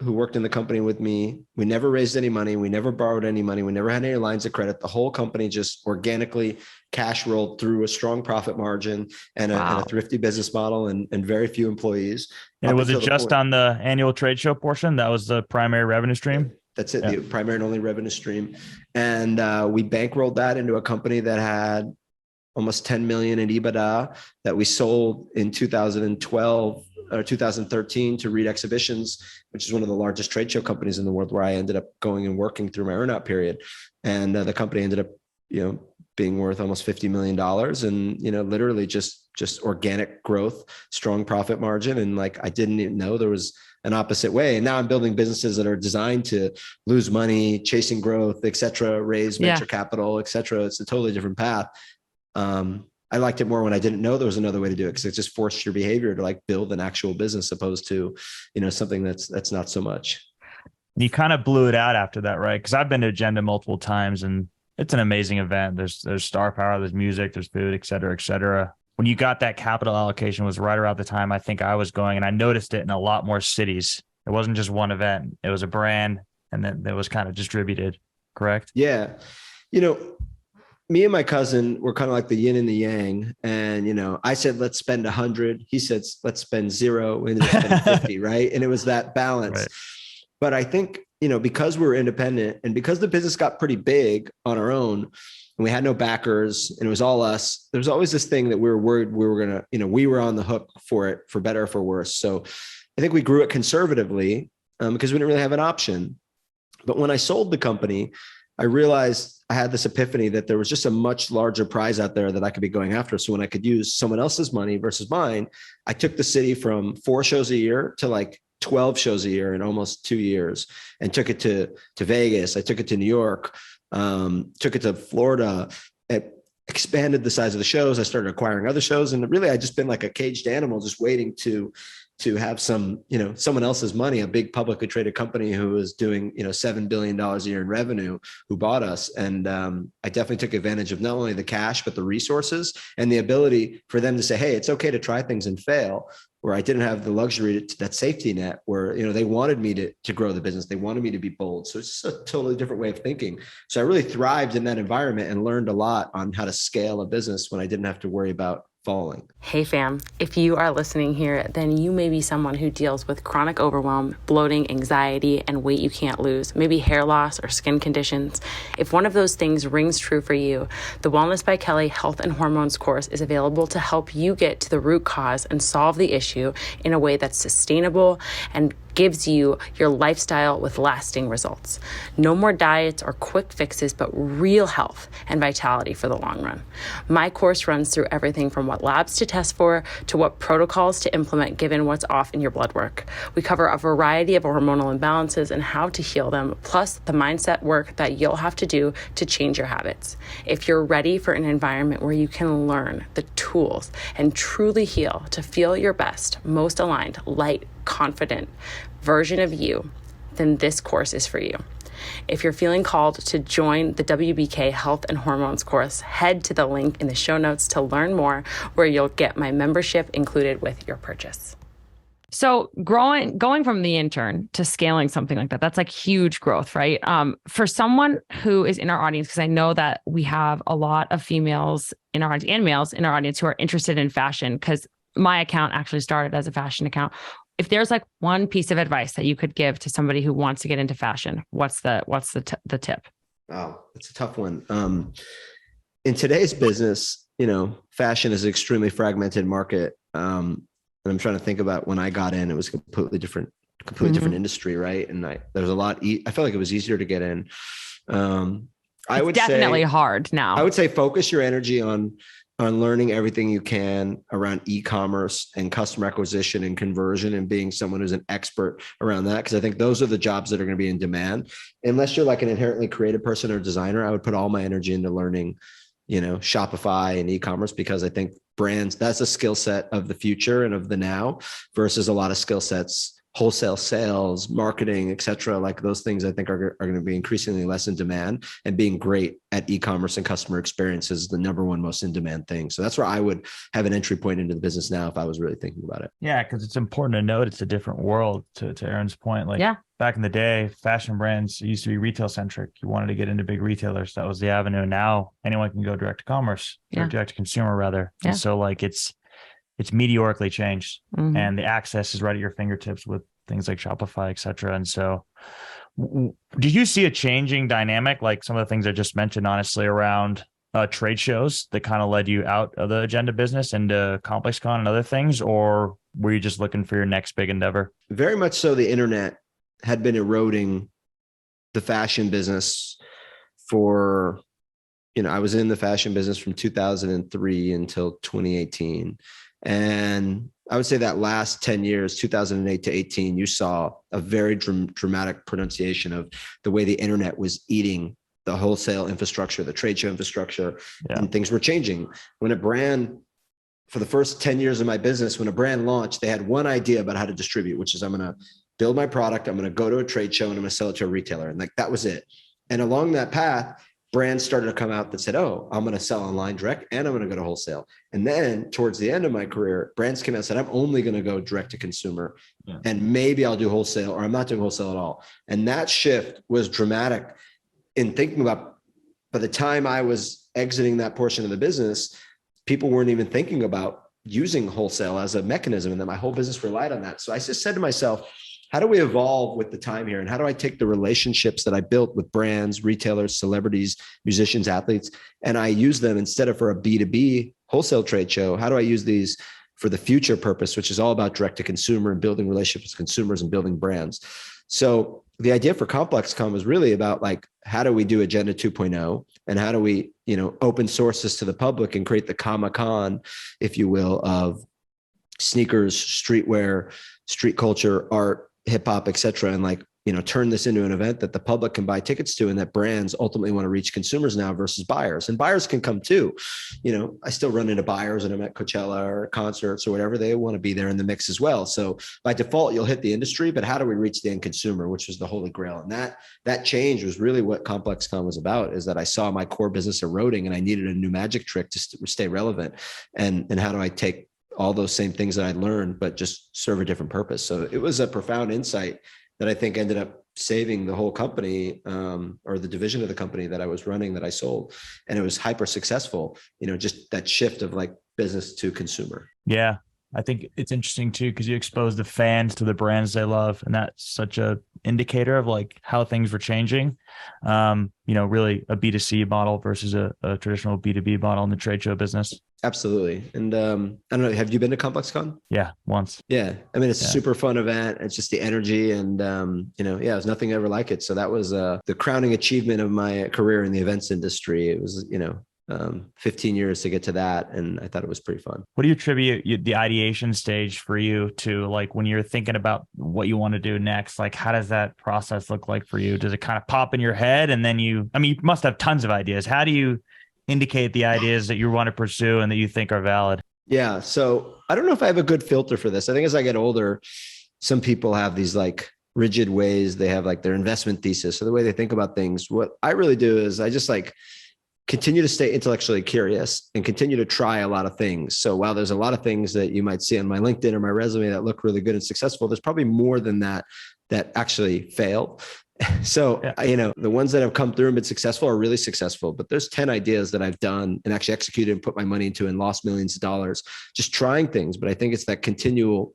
who worked in the company with me. We never raised any money. We never borrowed any money. We never had any lines of credit. The whole company just organically cash rolled through a strong profit margin and a thrifty business model and very few employees. And was it just on the annual trade show portion? That was the primary revenue stream? That's it. Yeah. The primary and only revenue stream. And we bankrolled that into a company that had almost 10 million in EBITDA that we sold in 2012 or 2013 to Reed Exhibitions, which is one of the largest trade show companies in the world, where I ended up going and working through my earnout period. And the company ended up, being worth almost $50 million and, literally just organic growth, strong profit margin. And like, I didn't even know there was an opposite way. And now I'm building businesses that are designed to lose money, chasing growth, et cetera, raise venture capital, et cetera. It's a totally different path. I liked it more when I didn't know there was another way to do it, because it just forced your behavior to like build an actual business opposed to, something that's not so much. You kind of blew it out after that, right? Because I've been to Agenda multiple times and it's an amazing event. There's star power, there's music, there's food, et cetera, et cetera. When you got that capital allocation was right around the time I think I was going, and I noticed it in a lot more cities. It wasn't just one event. It was a brand, and then it was kind of distributed, correct? Yeah. Me and my cousin were kind of like the yin and the yang. And, I said, let's spend 100. He said, let's spend 0. We ended up spending 50, right? And it was that balance. Right. But I think, because we were independent and because the business got pretty big on our own and we had no backers and it was all us, there was always this thing that we were worried we were going to, we were on the hook for it, for better or for worse. So I think we grew it conservatively because we didn't really have an option. But when I sold the company, I realized I had this epiphany that there was just a much larger prize out there that I could be going after. So when I could use someone else's money versus mine, I took the city from 4 shows a year to like 12 shows a year in almost 2 years, and took it to Vegas. I took it to New York, took it to Florida, expanded the size of the shows. I started acquiring other shows. And really, I just been like a caged animal, just waiting to have some, someone else's money, a big publicly traded company who was doing, $7 billion a year in revenue, who bought us. And I definitely took advantage of not only the cash, but the resources and the ability for them to say, hey, it's okay to try things and fail, where I didn't have the luxury to that safety net where, they wanted me to grow the business. They wanted me to be bold. So it's just a totally different way of thinking. So I really thrived in that environment and learned a lot on how to scale a business when I didn't have to worry about falling. Hey fam, if you are listening here, then you may be someone who deals with chronic overwhelm, bloating, anxiety, and weight you can't lose, maybe hair loss or skin conditions. If one of those things rings true for you, the Wellness by Kelley Health and Hormones course is available to help you get to the root cause and solve the issue in a way that's sustainable and gives you your lifestyle with lasting results. No more diets or quick fixes, but real health and vitality for the long run. My course runs through everything from what labs to test for to what protocols to implement given what's off in your blood work. We cover a variety of hormonal imbalances and how to heal them, plus the mindset work that you'll have to do to change your habits. If you're ready for an environment where you can learn the tools and truly heal to feel your best, most aligned, light, confident version of you, then this course is for you. If you're feeling called to join the WBK Health and Hormones course, head to the link in the show notes to learn more, where you'll get my membership included with your purchase. So going from the intern to scaling something like that, that's like huge growth, right? For someone who is in our audience, because I know that we have a lot of females in our audience and males in our audience who are interested in fashion, because my account actually started as a fashion account. If there's like one piece of advice that you could give to somebody who wants to get into fashion, what's the tip? Wow, it's a tough one. In today's business, fashion is an extremely fragmented market. And I'm trying to think about when I got in, it was a completely different industry, right? And there's a lot. I felt like it was easier to get in. I would definitely say hard now. I would say focus your energy on learning everything you can around e-commerce and customer acquisition and conversion, and being someone who's an expert around that. Because I think those are the jobs that are going to be in demand. Unless you're like an inherently creative person or designer, I would put all my energy into learning, Shopify and e-commerce, because I think brands, that's a skill set of the future and of the now, versus a lot of skill sets wholesale sales, marketing, et cetera. Like those things I think are going to be increasingly less in demand, and being great at e-commerce and customer experience is the number one most in demand thing. So that's where I would have an entry point into the business now if I was really thinking about it. Yeah, because it's important to note it's a different world to Aaron's point. Like back in the day, fashion brands used to be retail centric. You wanted to get into big retailers. That was the avenue. Now anyone can go direct to commerce, or direct to consumer rather. And so like it's meteorically changed, and the access is right at your fingertips with things like Shopify, et cetera. And so did you see a changing dynamic, like some of the things I just mentioned, honestly, around trade shows that kind of led you out of the agenda business into ComplexCon and other things? Or were you just looking for your next big endeavor? Very much so. The internet had been eroding the fashion business for, I was in the fashion business from 2003 until 2018. And I would say that last 10 years, 2008 to 18, you saw a very dramatic pronunciation of the way the internet was eating the wholesale infrastructure, the trade show infrastructure, and things were changing. When a brand, for the first 10 years of my business, when a brand launched, they had one idea about how to distribute, which is I'm going to build my product, I'm going to go to a trade show, and I'm going to sell it to a retailer. And like, that was it. And along that path, brands started to come out that said, oh, I'm going to sell online direct and I'm going to go to wholesale. And then towards the end of my career, brands came out and said, I'm only going to go direct to consumer, and maybe I'll do wholesale, or I'm not doing wholesale at all. And that shift was dramatic in thinking about, by the time I was exiting that portion of the business, people weren't even thinking about using wholesale as a mechanism, and then my whole business relied on that. So I just said to myself, how do we evolve with the time here? And how do I take the relationships that I built with brands, retailers, celebrities, musicians, athletes, and I use them instead of for a B2B wholesale trade show? How do I use these for the future purpose, which is all about direct to consumer and building relationships with consumers and building brands? So the idea for ComplexCon was really about like, how do we do Agenda 2.0, and how do we, open source this to the public and create the Comic-Con, if you will, of sneakers, streetwear, street culture, art, hip hop, et cetera. And like, turn this into an event that the public can buy tickets to, and that brands ultimately want to reach consumers now versus buyers. And buyers can come too. I still run into buyers and I'm at Coachella or concerts or whatever. They want to be there in the mix as well. So by default, you'll hit the industry, but how do we reach the end consumer, which was the holy grail? And that change was really what ComplexCon was about, is that I saw my core business eroding and I needed a new magic trick to stay relevant. And how do I take all those same things that I learned, but just serve a different purpose? So it was a profound insight that I think ended up saving the whole company, or the division of the company that I was running that I sold. And it was hyper successful, just that shift of like business to consumer. Yeah. I think it's interesting too, because you expose the fans to the brands they love. And that's such a indicator of like how things were changing. Really a B2C model versus a traditional B2B model in the trade show business. Absolutely. And I don't know, have you been to ComplexCon? Yeah, once. Yeah. I mean, it's a super fun event. It's just the energy and, there's nothing ever like it. So that was the crowning achievement of my career in the events industry. It was, 15 years to get to that. And I thought it was pretty fun. What do you attribute the ideation stage for you to, like when you're thinking about what you want to do next? Like, how does that process look like for you? Does it kind of pop in your head and then you must have tons of ideas. How do you indicate the ideas that you want to pursue and that you think are valid? Yeah. So I don't know if I have a good filter for this. I think as I get older, some people have these like rigid ways. They have like their investment thesis or the way they think about things. What I really do is I just like continue to stay intellectually curious and continue to try a lot of things. So while there's a lot of things that you might see on my LinkedIn or my resume that look really good and successful, there's probably more than that actually fail. So, the ones that have come through and been successful are really successful, but there's 10 ideas that I've done and actually executed and put my money into and lost millions of dollars just trying things. But I think it's that continual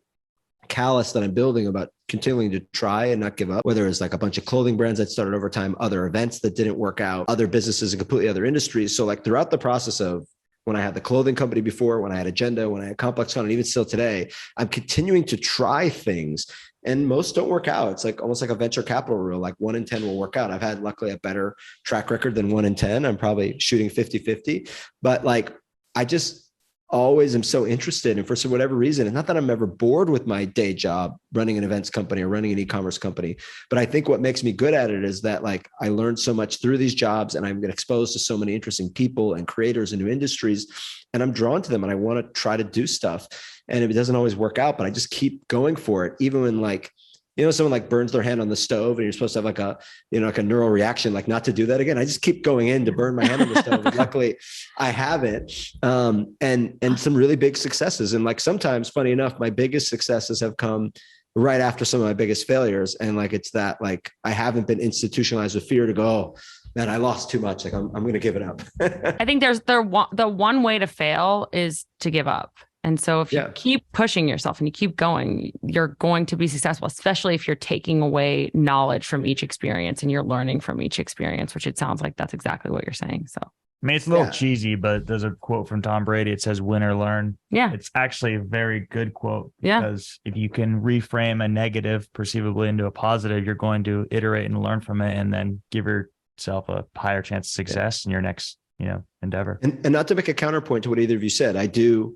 callous that I'm building about continuing to try and not give up, whether it's like a bunch of clothing brands that started over time, other events that didn't work out, other businesses in completely other industries. So like throughout the process of when I had the clothing company before, when I had Agenda, when I had ComplexCon, and even still today, I'm continuing to try things. And most don't work out. It's like almost like a venture capital rule, like 1 in 10 will work out. I've had luckily a better track record than 1 in 10. I'm probably shooting 50-50, but like, I just always am so interested. And for whatever reason, it's not that I'm ever bored with my day job running an events company or running an e-commerce company, but I think what makes me good at it is that like I learned so much through these jobs and I'm exposed to so many interesting people and creators and new industries, and I'm drawn to them and I want to try to do stuff. And if it doesn't always work out, but I just keep going for it, even when like someone like burns their hand on the stove and you're supposed to have like a, like a neural reaction, like not to do that again. I just keep going in to burn my hand on the stove. And luckily I haven't. And some really big successes. And like, sometimes funny enough, my biggest successes have come right after some of my biggest failures. And like, it's that, like, I haven't been institutionalized with fear to go, oh, man, I lost too much. Like I'm going to give it up. I think the one way to fail is to give up. And so if you keep pushing yourself and you keep going, you're going to be successful, especially if you're taking away knowledge from each experience and you're learning from each experience, which it sounds like that's exactly what you're saying. So, I mean, it's a little cheesy, but there's a quote from Tom Brady. It says, win or learn. Yeah. It's actually a very good quote. Because if you can reframe a negative perceivably into a positive, you're going to iterate and learn from it and then give yourself a higher chance of success in your next, endeavor. And not to make a counterpoint to what either of you said, I do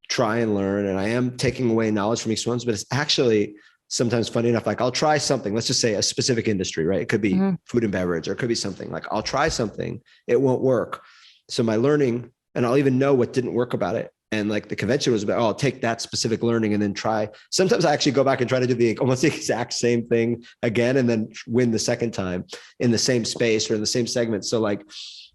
try and learn, and I am taking away knowledge from each one, but it's actually sometimes funny enough, like I'll try something, let's just say a specific industry, right? It could be food and beverage, or it could be something like I'll try something, it won't work. So my learning, and I'll even know what didn't work about it. And like the convention was about, I'll take that specific learning and then try. Sometimes I actually go back and try to do almost the exact same thing again, and then win the second time in the same space or in the same segment. So like,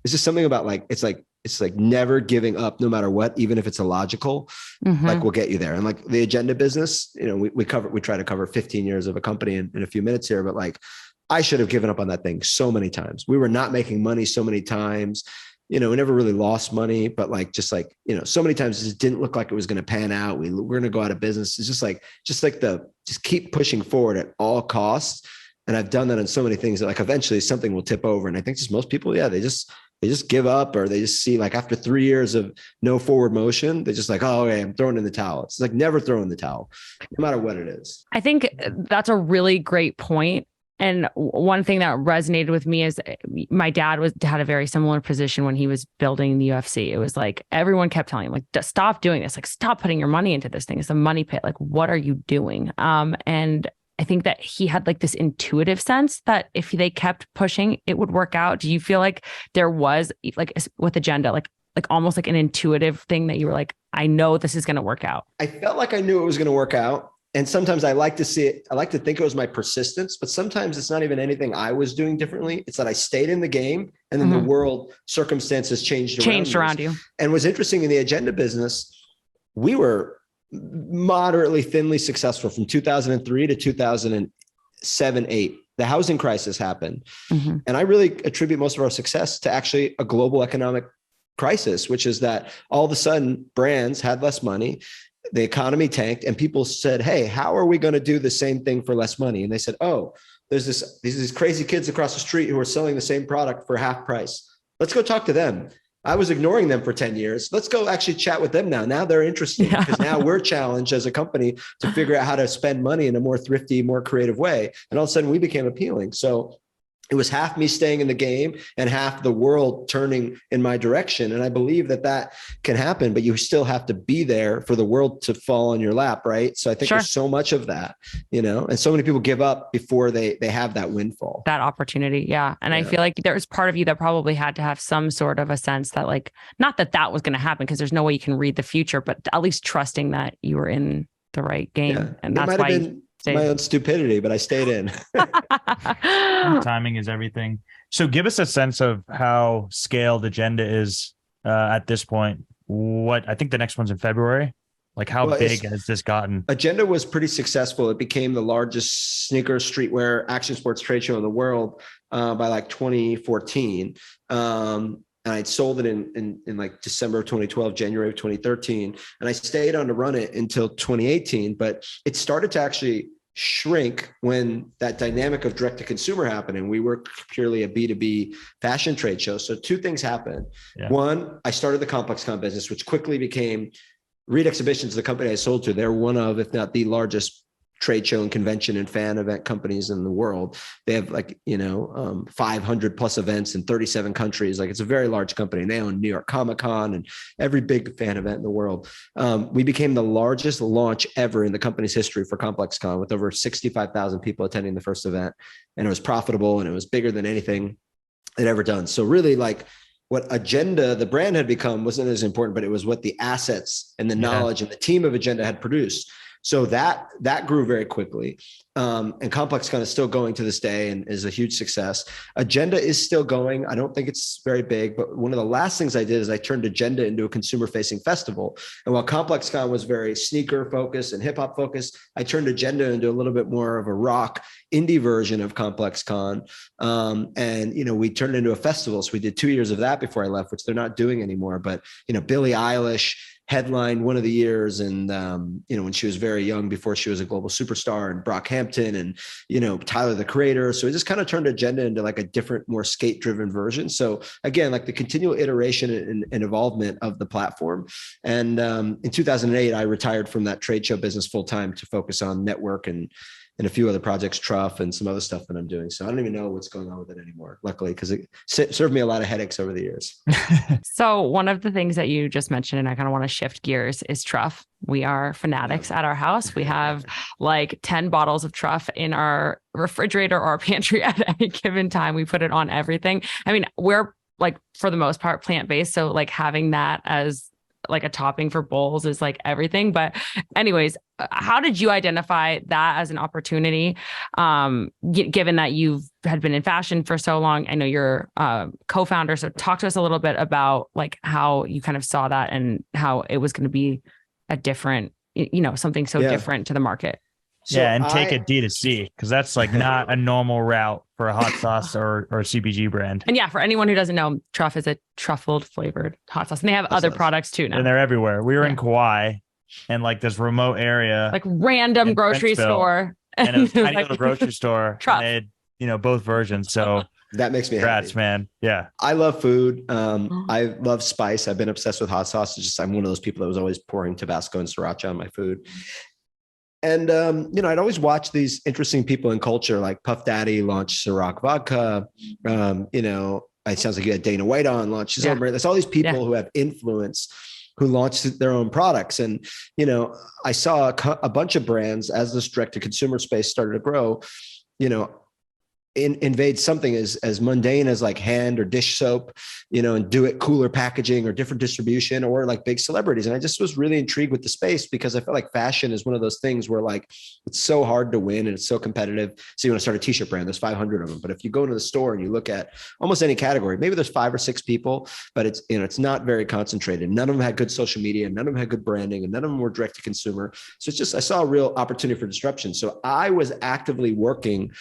it's just something about like, it's like never giving up no matter what, even if it's illogical, like will get you there. And like the agenda business, we try to cover 15 years of a company in a few minutes here, but like I should have given up on that thing so many times. We were not making money so many times, we never really lost money, but like, just like, so many times it just didn't look like it was going to pan out. We're going to go out of business. It's just keep pushing forward at all costs. And I've done that on so many things that like eventually something will tip over. And I think just most people, they just give up, or they just see like after 3 years of no forward motion, they're just like, oh, okay, I'm throwing in the towel. It's like never throw in the towel, no matter what it is. I think that's a really great point. And one thing that resonated with me is my dad had a very similar position when he was building the UFC. It was like everyone kept telling him, like, stop doing this, like stop putting your money into this thing. It's a money pit. Like, what are you doing? And I think that he had like this intuitive sense that if they kept pushing, it would work out. Do you feel like there was like with agenda, like almost like an intuitive thing that you were like, I know this is going to work out? I felt like I knew it was going to work out. And sometimes I like to see it. I like to think it was my persistence, but sometimes it's not even anything I was doing differently. It's that I stayed in the game, and then the world circumstances changed around you. And what's interesting in the agenda business, we were moderately thinly successful from 2003 to 2007, 8. The housing crisis happened. And I really attribute most of our success to actually a global economic crisis, which is that all of a sudden brands had less money. The economy tanked, and people said, hey, how are we going to do the same thing for less money? And they said, oh, there's these crazy kids across the street who are selling the same product for half price. Let's go talk to them. I was ignoring them for 10 years. Let's go actually chat with them now. Now they're interested because now we're challenged as a company to figure out how to spend money in a more thrifty, more creative way. And all of a sudden we became appealing. So it was half me staying in the game and half the world turning in my direction. And I believe that can happen, but you still have to be there for the world to fall on your lap. Right. So I think there's so much of that, and so many people give up before they have that windfall, that opportunity. Yeah. And I feel like there's part of you that probably had to have some sort of a sense that like, not that was going to happen, because there's no way you can read the future, but at least trusting that you were in the right game. Yeah. And that's why my own stupidity, but I stayed in. Timing is everything. So give us a sense of how scaled agenda is at this point. I think the next one's in February. Like how big has this gotten? Agenda was pretty successful. It became the largest sneaker, streetwear, action sports trade show in the world by like 2014. And I'd sold it in like December of 2012, January of 2013. And I stayed on to run it until 2018, but it started to actually shrink when that dynamic of direct to consumer happened. And we were purely a B2B fashion trade show. So two things happened. Yeah. One, I started the ComplexCon business, which quickly became Reed Exhibitions, the company I sold to. They're one of, if not the largest trade show and convention and fan event companies in the world. They have 500 plus events in 37 countries. Like it's a very large company. They own New York Comic-Con and every big fan event in the world. We became the largest launch ever in the company's history for ComplexCon, with over 65,000 people attending the first event. And it was profitable and it was bigger than anything they'd ever done. So really like what Agenda, the brand had become, wasn't as important, but it was what the assets and the knowledge and the team of Agenda had produced. So that grew very quickly. And ComplexCon is still going to this day and is a huge success. Agenda is still going. I don't think it's very big, but one of the last things I did is I turned Agenda into a consumer-facing festival. And while ComplexCon was very sneaker focused and hip hop focused, I turned Agenda into a little bit more of a rock indie version of ComplexCon. And, we turned it into a festival. So we did 2 years of that before I left, which they're not doing anymore. But, Billie Eilish headlined one of the years. And, when she was very young, before she was a global superstar, and Brockhampton and, Tyler, the Creator. So it just kind of turned Agenda into like a different, more skate driven version. So again, like the continual iteration and involvement of the platform. And in 2008, I retired from that trade show business full time to focus on network and a few other projects, Truff and some other stuff that I'm doing. So I don't even know what's going on with it anymore, luckily, because it served me a lot of headaches over the years. So one of the things that you just mentioned, and I kind of want to shift gears, is Truff. We are fanatics at our house. We have like 10 bottles of Truff in our refrigerator or our pantry at any given time. We put it on everything. I mean, we're like, for the most part, plant-based. So like having that as like a topping for bowls is like everything. But anyways, how did you identify that as an opportunity? Given that you've had been in fashion for so long, I know you're co-founder. So talk to us a little bit about like how you kind of saw that and how it was going to be a different, something so different to the market. So take a D2C, because that's like not a normal route for a hot sauce or a CPG brand. And for anyone who doesn't know, Truff is a truffled flavored hot sauce. And they have other products too now. And they're everywhere. We were in Kauai and like this remote area. Like random grocery store. And it was a tiny little grocery store. Truff. And they had, both versions. So that makes me congrats, happy, man. Yeah. I love food. I love spice. I've been obsessed with hot sauce. I'm one of those people that was always pouring Tabasco and Sriracha on my food. And, I'd always watch these interesting people in culture, like Puff Daddy launched Ciroc vodka. It sounds like you had Dana White on launch his own brand. There's all these people who have influence who launched their own products. And, I saw a bunch of brands as this direct to consumer space started to grow, invade something as mundane as like hand or dish soap, and do it cooler packaging or different distribution, or like big celebrities. And I just was really intrigued with the space because I felt like fashion is one of those things where like, it's so hard to win and it's so competitive. So you want to start a t-shirt brand, there's 500 of them. But if you go into the store and you look at almost any category, maybe there's 5 or 6 people, but it's, it's not very concentrated. None of them had good social media, none of them had good branding, and none of them were direct to consumer. So it's just, I saw a real opportunity for disruption. So I was actively working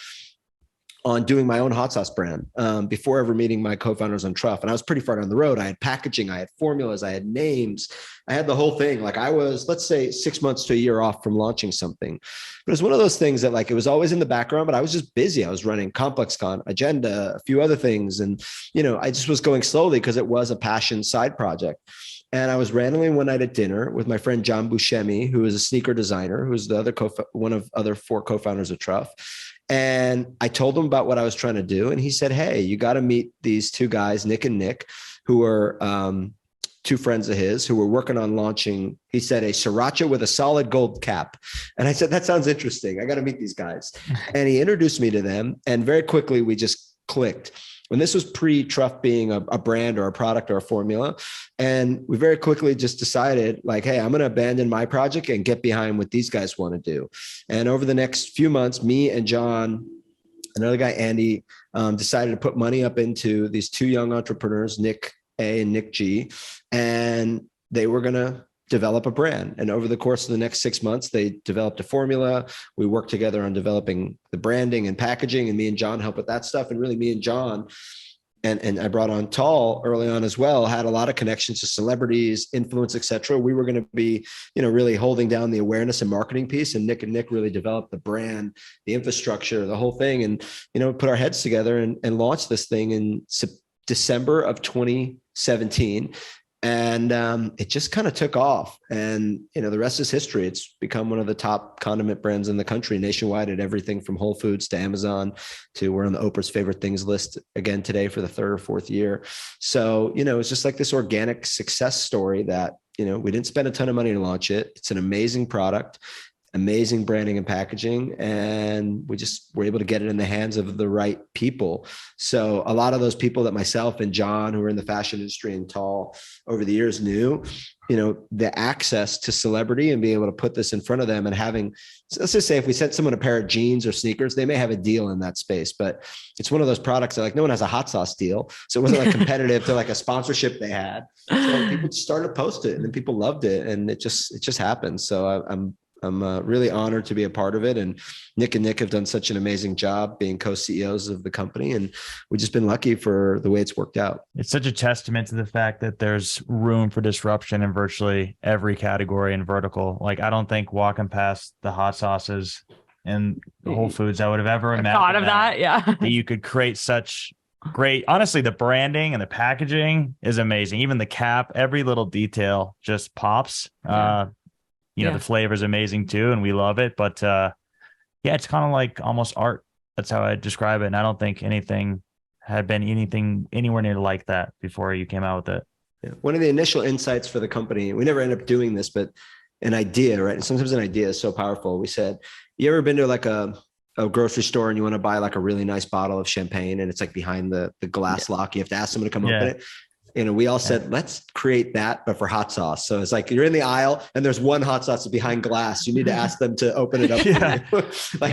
on doing my own hot sauce brand before ever meeting my co-founders on Truff. And I was pretty far down the road. I had packaging, I had formulas, I had names, I had the whole thing. Like I was, let's say 6 months to a year off from launching something. But it was one of those things that like, it was always in the background, but I was just busy. I was running ComplexCon, Agenda, a few other things. And, I just was going slowly because it was a passion side project. And I was randomly one night at dinner with my friend John Buscemi, who is a sneaker designer, who's the other one of other 4 co-founders of Truff. And I told him about what I was trying to do. And he said, hey, you got to meet these 2 guys, Nick and Nick, who are 2 friends of his who were working on launching, he said, a Sriracha with a solid gold cap. And I said, that sounds interesting. I got to meet these guys. And he introduced me to them. And very quickly, we just clicked. When this was pre-Truff being a brand or a product or a formula. And we very quickly just decided like, hey, I'm going to abandon my project and get behind what these guys want to do. And over the next few months, me and John, another guy, Andy, decided to put money up into these 2 young entrepreneurs, Nick A and Nick G, and they were going to develop a brand. And over the course of the next 6 months, they developed a formula. We worked together on developing the branding and packaging, and me and John helped with that stuff. And really me and John, and I brought on Tall early on as well, had a lot of connections to celebrities, influence, et cetera. We were going to be, really holding down the awareness and marketing piece. And Nick really developed the brand, the infrastructure, the whole thing. And, put our heads together and launched this thing in December of 2017. And it just kind of took off. And, the rest is history. It's become one of the top condiment brands in the country nationwide, at everything from Whole Foods to Amazon to we're on the Oprah's favorite things list again today for the 3rd or 4th year. So, it's just like this organic success story that, we didn't spend a ton of money to launch it. It's an amazing product. amazing branding and packaging, and we just were able to get it in the hands of the right people. So a lot of those people that myself and John, who were in the fashion industry and tall over the years, knew, the access to celebrity and being able to put this in front of them, and having, let's just say if we sent someone a pair of jeans or sneakers, they may have a deal in that space, but it's one of those products that, like, no one has a hot sauce deal. So it wasn't like competitive to like a sponsorship they had. So people just started to post it, and then people loved it, and it just happened. So I'm really honored to be a part of it. And Nick and Nick have done such an amazing job being co-CEOs of the company. And we've just been lucky for the way it's worked out. It's such a testament to the fact that there's room for disruption in virtually every category and vertical. Like, I don't think walking past the hot sauces and Whole Foods, I would have ever imagined thought of that. Yeah. That you could create such great, honestly, the branding and the packaging is amazing. Even the cap, every little detail just pops. The flavor is amazing too, and we love it. But it's kind of like almost art. That's how I describe it. And I don't think anything had been anywhere near like that before you came out with it. Yeah. One of the initial insights for the company, we never ended up doing this, but an idea, right? And sometimes an idea is so powerful. We said, you ever been to like a grocery store and you want to buy like a really nice bottle of champagne, and it's like behind the glass lock? You have to ask someone to come open it. We all said, let's create that, but for hot sauce. So it's like you're in the aisle and there's one hot sauce behind glass. You need to ask them to open it up.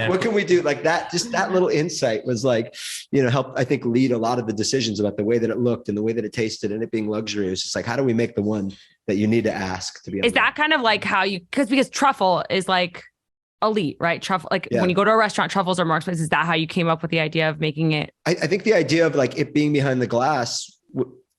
What can we do? Like that, just that little insight was like, help, I think, lead a lot of the decisions about the way that it looked and the way that it tasted, and it being luxury. It was just like, how do we make the one that you need to ask to be able Is that kind of like how because truffle is like elite, right? Truffle, when you go to a restaurant, truffles are more expensive. Is that how you came up with the idea of making it? I think the idea of like it being behind the glass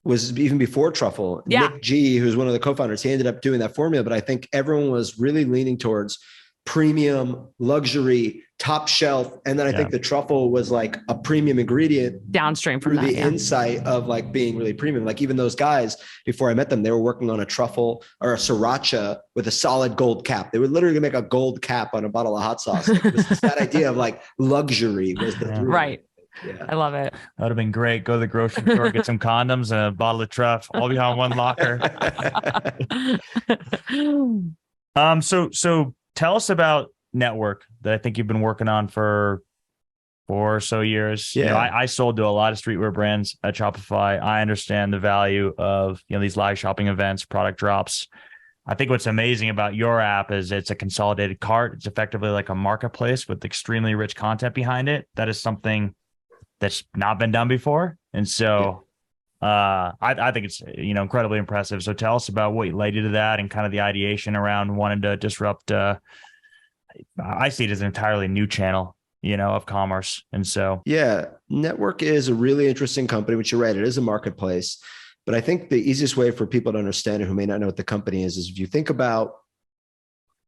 was even before truffle. Yeah. Nick G, who's one of the co-founders, he ended up doing that formula, but I think everyone was really leaning towards premium, luxury, top shelf. And then I think the truffle was like a premium ingredient downstream from the insight of like being really premium. Like even those guys, before I met them, they were working on a truffle or a siracha with a solid gold cap. They would literally make a gold cap on a bottle of hot sauce. Like, it was just that idea of like luxury was the right. Yeah. I love it. That would have been great. Go to the grocery store, get some condoms and a bottle of Truff, all behind one locker. So tell us about NTWRK that I think you've been working on for 4 or so years. Yeah. I sold to a lot of streetwear brands at Shopify. I understand the value of these live shopping events, product drops. I think what's amazing about your app is it's a consolidated cart. It's effectively like a marketplace with extremely rich content behind it. That is something that's not been done before. And so I think it's, incredibly impressive. So tell us about what led you to that and kind of the ideation around wanting to disrupt. I see it as an entirely new channel, of commerce. And so, NTWRK is a really interesting company, which you're right. It is a marketplace, but I think the easiest way for people to understand it who may not know what the company is if you think about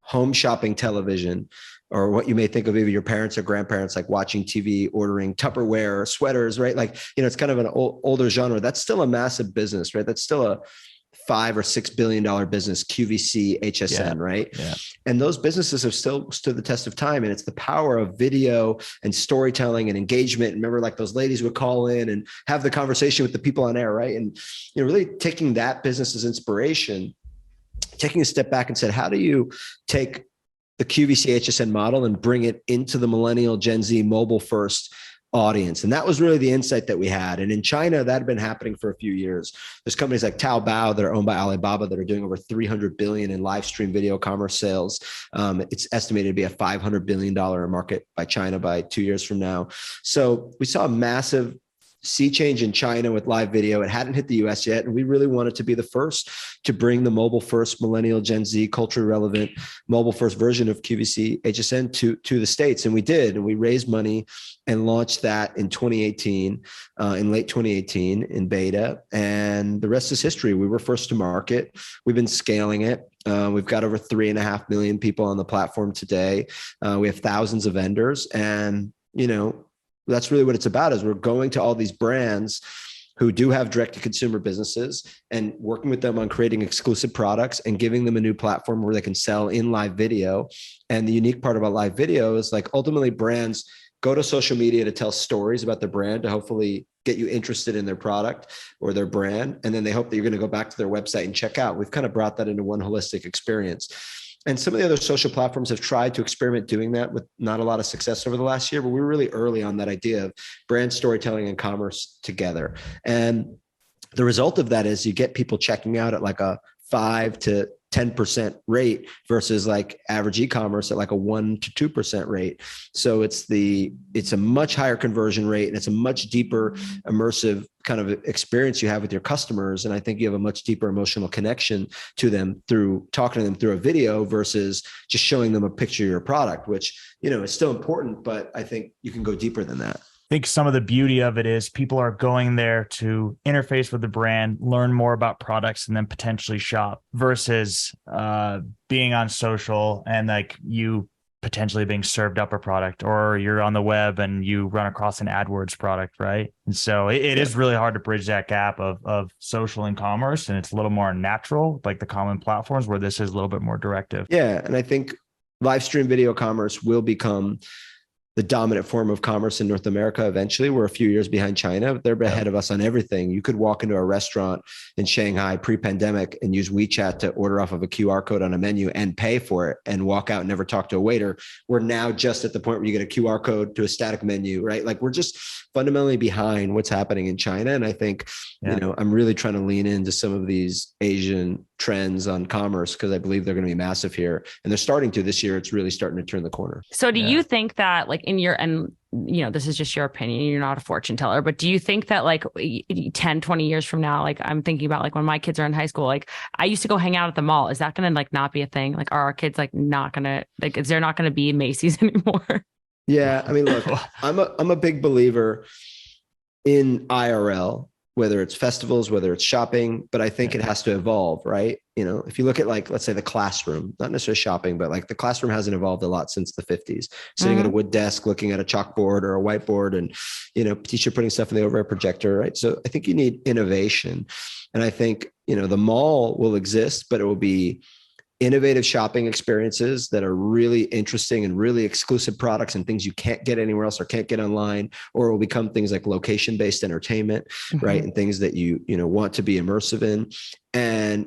home shopping television, or what you may think of either your parents or grandparents, like watching TV, ordering Tupperware, sweaters, right? Like, it's kind of an older genre. That's still a massive business, right? That's still a $5 or $6 billion business, QVC, HSN, right? Yeah. And those businesses have still stood the test of time. And it's the power of video and storytelling and engagement. Remember, like those ladies would call in and have the conversation with the people on air, right? And really taking that business as inspiration, taking a step back and said, how do you take the QVC HSN model and bring it into the millennial Gen Z mobile first audience? And that was really the insight that we had. And in China, that had been happening for a few years. There's companies like Taobao that are owned by Alibaba that are doing over 300 billion in live stream video commerce sales. It's estimated to be a $500 billion market by China by 2 years from now. So we saw a massive sea change in China with live video. It hadn't hit the US yet. And we really wanted to be the first to bring the mobile first millennial Gen Z culturally relevant mobile first version of QVC HSN to the States. And we did, and we raised money and launched that in 2018, in late 2018 in beta. And the rest is history. We were first to market. We've been scaling it. We've got over 3.5 million people on the platform today. We have thousands of vendors, and, that's really what it's about, is we're going to all these brands who do have direct to consumer businesses and working with them on creating exclusive products and giving them a new platform where they can sell in live video. And the unique part about live video is like ultimately brands go to social media to tell stories about their brand to hopefully get you interested in their product or their brand. And then they hope that you're going to go back to their website and check out. We've kind of brought that into one holistic experience. And some of the other social platforms have tried to experiment doing that with not a lot of success over the last year, but we were really early on that idea of brand storytelling and commerce together. And the result of that is you get people checking out at like a 5 to 10% rate versus like average e-commerce at like a 1 to 2% rate. So it's a much higher conversion rate, and it's a much deeper immersive kind of experience you have with your customers. And I think you have a much deeper emotional connection to them through talking to them through a video versus just showing them a picture of your product, which, is still important, but I think you can go deeper than that. I think some of the beauty of it is people are going there to interface with the brand, learn more about products, and then potentially shop versus being on social and like you potentially being served up a product, or you're on the web and you run across an AdWords product, right? And so it is really hard to bridge that gap of social and commerce, and it's a little more natural, like the common platforms where this is a little bit more directive. Yeah, and I think live stream video commerce will become the dominant form of commerce in North America eventually. We're a few years behind China, but they're ahead of us on everything. You could walk into a restaurant in Shanghai pre-pandemic and use WeChat to order off of a QR code on a menu and pay for it and walk out and never talk to a waiter. We're now just at the point where you get a QR code to a static menu, right? Like we're just fundamentally behind what's happening in China. And I think, I'm really trying to lean into some of these Asian trends on commerce because I believe they're going to be massive here. And they're starting to this year. It's really starting to turn the corner. So do you think that like this is just your opinion, you're not a fortune teller, but do you think that like 10, 20 years from now, like I'm thinking about like when my kids are in high school, like I used to go hang out at the mall. Is that going to like not be a thing? Like are our kids like not going to, like, is there not going to be Macy's anymore? Yeah. I mean, look, I'm a big believer in IRL, whether it's festivals, whether it's shopping, but I think it has to evolve, right? If you look at like, let's say the classroom, not necessarily shopping, but like the classroom hasn't evolved a lot since the 50s, sitting at a wood desk, looking at a chalkboard or a whiteboard and, teacher putting stuff in the overhead projector, right? So I think you need innovation. And I think, the mall will exist, but it will be innovative shopping experiences that are really interesting and really exclusive products and things you can't get anywhere else or can't get online, or it will become things like location-based entertainment, right? And things that you want to be immersive in. And,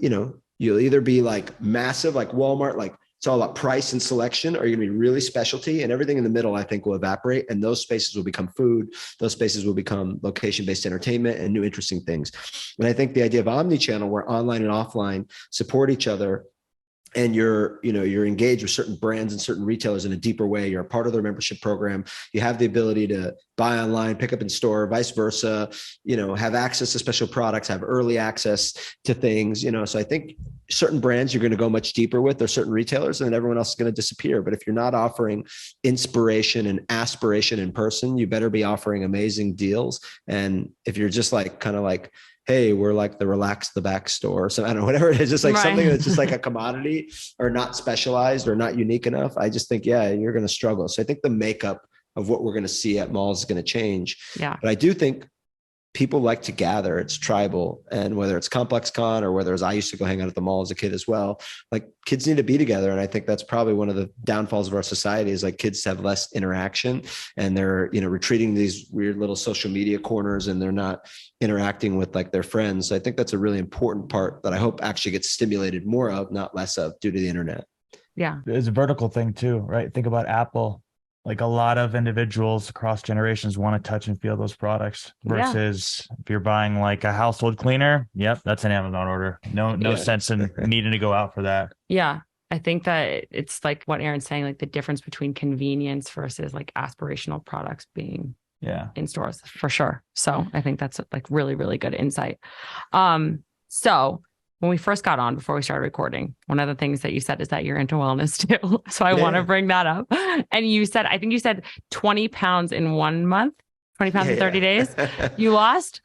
you'll either be like massive, like Walmart, like it's all about price and selection, or you're gonna be really specialty, and everything in the middle, I think, will evaporate. And those spaces will become food. Those spaces will become location-based entertainment and new interesting things. And I think the idea of omnichannel, where online and offline support each other, and you're engaged with certain brands and certain retailers in a deeper way. You're a part of their membership program. You have the ability to buy online, pick up in store, vice versa, have access to special products, have early access to things, so I think certain brands you're going to go much deeper with. There's certain retailers, and then everyone else is going to disappear. But if you're not offering inspiration and aspiration in person, you better be offering amazing deals. And if you're just like, kind of like, hey, we're like the relax the back store. So I don't know, whatever it is, just like something that's just like a commodity or not specialized or not unique enough. I just think, you're going to struggle. So I think the makeup of what we're going to see at malls is going to change. Yeah. But I do think people like to gather. It's tribal. And whether it's ComplexCon or whether I used to go hang out at the mall as a kid as well, like kids need to be together. And I think that's probably one of the downfalls of our society is like kids have less interaction and they're, retreating these weird little social media corners and they're not interacting with like their friends. So I think that's a really important part that I hope actually gets stimulated more of, not less of, due to the internet. Yeah. There's a vertical thing too, right? Think about Apple. Like a lot of individuals across generations want to touch and feel those products versus if you're buying like a household cleaner, that's an Amazon order. No sense in needing to go out for that. Yeah. I think that it's like what Aaron's saying, like the difference between convenience versus like aspirational products being in stores for sure. So I think that's like really, really good insight. So when we first got on, before we started recording, one of the things that you said is that you're into wellness too. So I want to bring that up. And I think you said 20 pounds in 1 month, 20 pounds in 30 days you lost.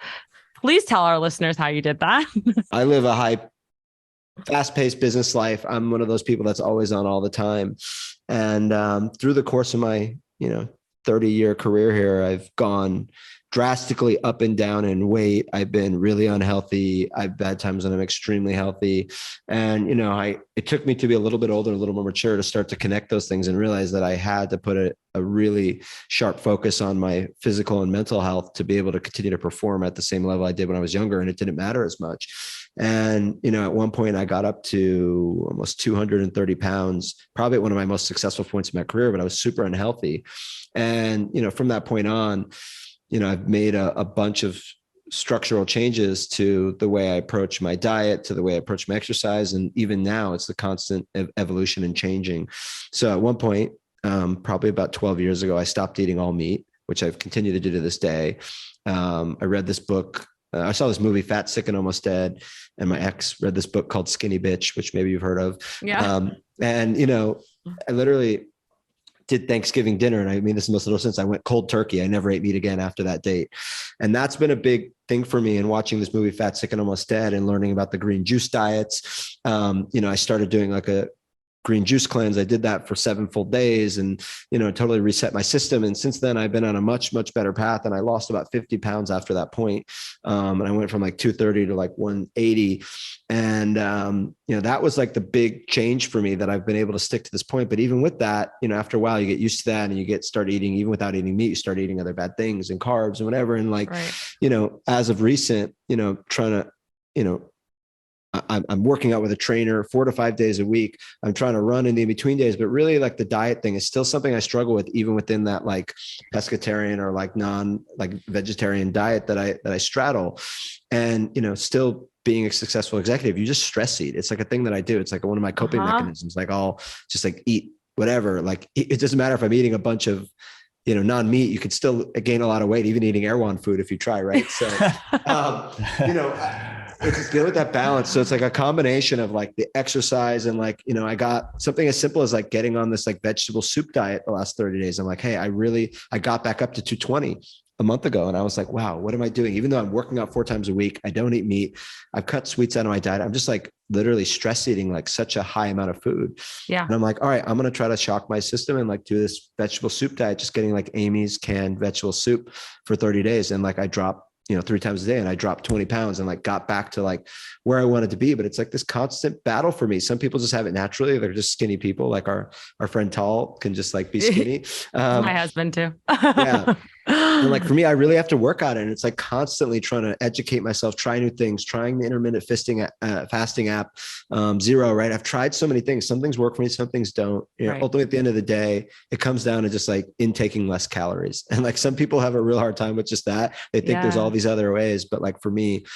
Please tell our listeners how you did that. I live a fast-paced business life. I'm one of those people that's always on all the time. And through the course of my, 30-year career here, I've gone drastically up and down in weight. I've been really unhealthy. I've had times when I'm extremely healthy. And, it took me to be a little bit older, a little more mature to start to connect those things and realize that I had to put a really sharp focus on my physical and mental health to be able to continue to perform at the same level I did when I was younger. And it didn't matter as much. And, at one point I got up to almost 230 pounds, probably at one of my most successful points in my career, but I was super unhealthy. And, from that point on, I've made a bunch of structural changes to the way I approach my diet, to the way I approach my exercise. And even now it's the constant evolution and changing. So at one point, probably about 12 years ago, I stopped eating all meat, which I've continued to do to this day. I read this book. I saw this movie, Fat, Sick, and Almost Dead. And my ex read this book called Skinny Bitch, which maybe you've heard of. Yeah. I literally did Thanksgiving dinner. And I mean, this in most little sense, I went cold turkey. I never ate meat again after that date. And that's been a big thing for me in watching this movie, Fat, Sick, and Almost Dead, and learning about the green juice diets. I started doing like a green juice cleanse. I did that for 7 full days and, totally reset my system. And since then I've been on a much, much better path. And I lost about 50 pounds after that point. And I went from like 230 to like 180. And, that was like the big change for me that I've been able to stick to this point. But even with that, after a while you get used to that and you start eating, even without eating meat, you start eating other bad things and carbs and whatever. And like, right. As of recent, trying to, I'm working out with a trainer 4 to 5 days a week. I'm trying to run in the in-between days, but really like the diet thing is still something I struggle with, even within that like pescatarian or like vegetarian diet that I straddle. And, still being a successful executive, you just stress eat. It's like a thing that I do. It's like one of my coping mechanisms. Like I'll just like eat whatever. Like it doesn't matter if I'm eating a bunch of, non-meat, you could still gain a lot of weight, even eating Erewhon food if you try, right? So, it's just good with that balance. So it's like a combination of like the exercise and like, I got something as simple as like getting on this like vegetable soup diet the last 30 days. I'm like, hey, I got back up to 220 a month ago. And I was like, wow, what am I doing? Even though I'm working out 4 times a week, I don't eat meat. I've cut sweets out of my diet. I'm just like literally stress eating like such a high amount of food. Yeah. And I'm like, all right, I'm going to try to shock my system and like do this vegetable soup diet, just getting like Amy's canned vegetable soup for 30 days. And like I dropped 3 times a day and I dropped 20 pounds and like got back to like where I wanted to be. But it's like this constant battle for me. Some people just have it naturally. They're just skinny people. Like our friend Tall can just like be skinny. My husband too. Yeah. And like for me, I really have to work on it. And it's like constantly trying to educate myself, try new things, trying the intermittent fasting app, Zero, right? I've tried so many things. Some things work for me, some things don't. Right. Ultimately at the end of the day, it comes down to just like intaking less calories. And like some people have a real hard time with just that. They think there's all these other ways. But like for me,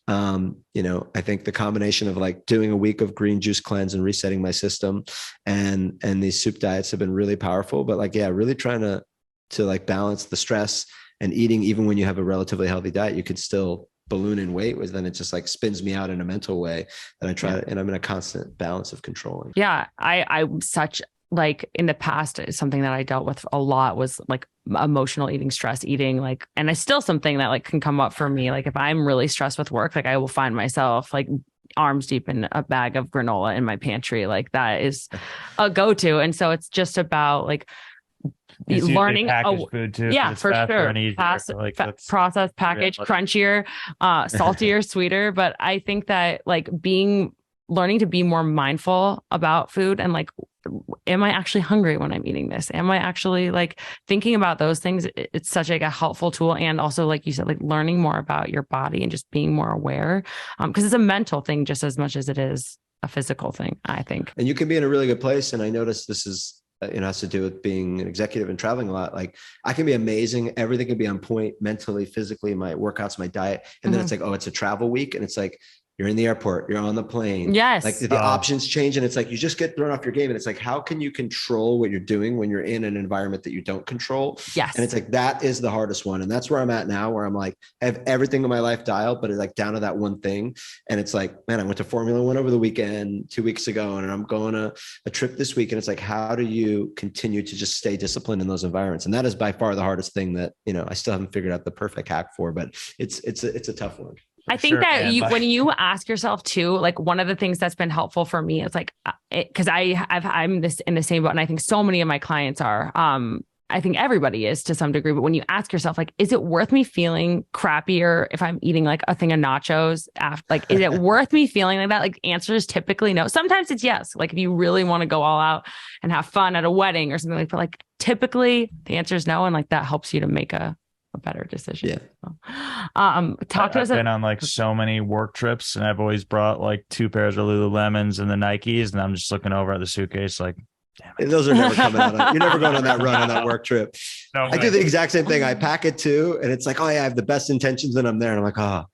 I think the combination of like doing a week of green juice cleanse and resetting my system and these soup diets have been really powerful. But like, really trying to like balance the stress and eating, even when you have a relatively healthy diet, you could still balloon in weight, was then it just like spins me out in a mental way that I try to, and I'm in a constant balance of controlling. Yeah. I'm such like in the past, something that I dealt with a lot was like emotional eating, stress eating, like, and it's still something that like can come up for me. Like if I'm really stressed with work, like I will find myself like arms deep in a bag of granola in my pantry. Like that is a go-to. And so it's just about like learning food too. Yeah, for sure. Processed, packaged, crunchier, saltier, sweeter. But I think that like learning to be more mindful about food and like, am I actually hungry when I'm eating this? Am I actually like thinking about those things? It's such like a helpful tool. And also, like you said, like learning more about your body and just being more aware, because it's a mental thing just as much as it is a physical thing, I think. And you can be in a really good place. And I noticed this is, has to do with being an executive and traveling a lot. Like I can be amazing. Everything can be on point mentally, physically, my workouts, my diet. And then it's like, oh, it's a travel week. And it's like, you're in the airport, you're on the plane. Yes. Like the options change. And it's like, you just get thrown off your game. And it's like, how can you control what you're doing when you're in an environment that you don't control? Yes. And it's like, that is the hardest one. And that's where I'm at now, where I'm like, I have everything in my life dialed, but it's like down to that one thing. And it's like, man, I went to Formula One over the weekend 2 weeks ago, and I'm going on a trip this week. And it's like, how do you continue to just stay disciplined in those environments? And that is by far the hardest thing that, I still haven't figured out the perfect hack for, but it's a tough one. I think that when you ask yourself too, like one of the things that's been helpful for me is like, because I'm in the same boat, and I think so many of my clients are, I think everybody is to some degree, but when you ask yourself, like, is it worth me feeling crappier if I'm eating like a thing of nachos after, like, is it worth me feeling like that? Like, answer is typically no. Sometimes it's yes. Like, if you really want to go all out and have fun at a wedding or something like that, like, typically the answer is no. And like, that helps you to make a better decision. Yeah. Talk to us. I've been on like so many work trips, and I've always brought like 2 pairs of Lululemons and the Nikes, and I'm just looking over at the suitcase like, Those are never coming out. You're never going on that run on that work trip. no I do the exact same thing. I pack it too. And it's like, oh yeah, I have the best intentions and I'm there. And I'm like, oh,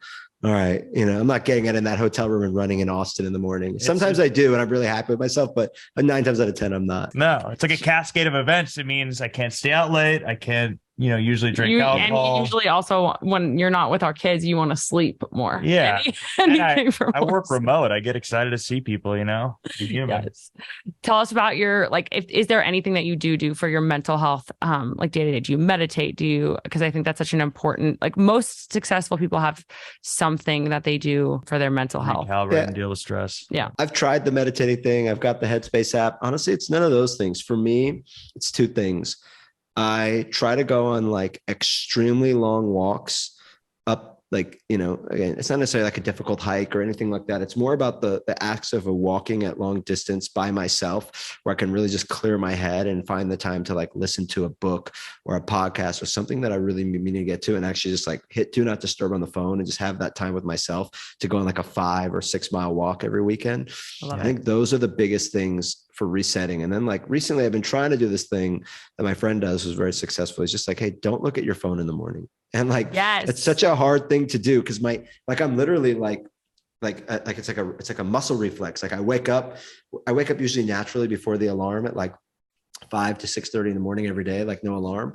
all right. I'm not getting it in that hotel room and running in Austin in the morning. Sometimes I do, and I'm really happy with myself, but 9 times out of 10, I'm not. No, it's like a cascade of events. It means I can't stay out late. I can't, usually drink alcohol. And usually also when you're not with our kids, you want to sleep more. Yeah. I work remote. I get excited to see people, be human. Yes. Tell us about your, like, is there anything that you do for your mental health? Like day to day, do you meditate? Because I think that's such an important, like, most successful people have something that they do for their mental health. Recalibrate and deal with stress. Yeah. I've tried the meditating thing. I've got the Headspace app. Honestly, it's none of those things. For me, it's 2 things. I try to go on like extremely long walks up, like, again, it's not necessarily like a difficult hike or anything like that. It's more about the acts of walking at long distance by myself, where I can really just clear my head and find the time to like listen to a book or a podcast or something that I really mean to get to, and actually just like hit do not disturb on the phone and just have that time with myself to go on like a 5 or 6 mile walk every weekend. I think those are the biggest things for resetting. And then like recently I've been trying to do this thing that my friend does, was very successful. It's just like, hey, don't look at your phone in the morning. And like, it's such a hard thing to do. Cause I'm literally like it's like a muscle reflex. Like I wake up usually naturally before the alarm at like 5 to 6:30 in the morning every day, like no alarm.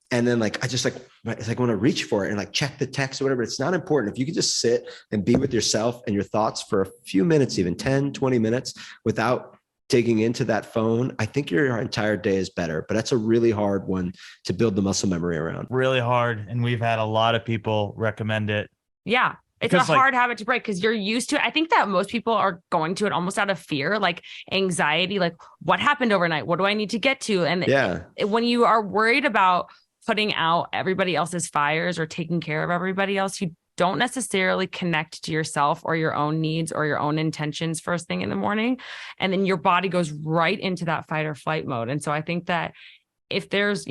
And then like, I just like, it's like I want to reach for it and like check the text or whatever. It's not important. If you could just sit and be with yourself and your thoughts for a few minutes, even 10, 20 minutes without digging into that phone, I think your entire day is better. But that's a really hard one to build the muscle memory around. Really hard. And we've had a lot of people recommend it. Yeah. It's a hard habit to break because you're used to it. I think that most people are going to it almost out of fear, like anxiety, like what happened overnight? What do I need to get to? And when you are worried about putting out everybody else's fires or taking care of everybody else, you don't necessarily connect to yourself or your own needs or your own intentions first thing in the morning. And then your body goes right into that fight or flight mode. And so I think that if there's,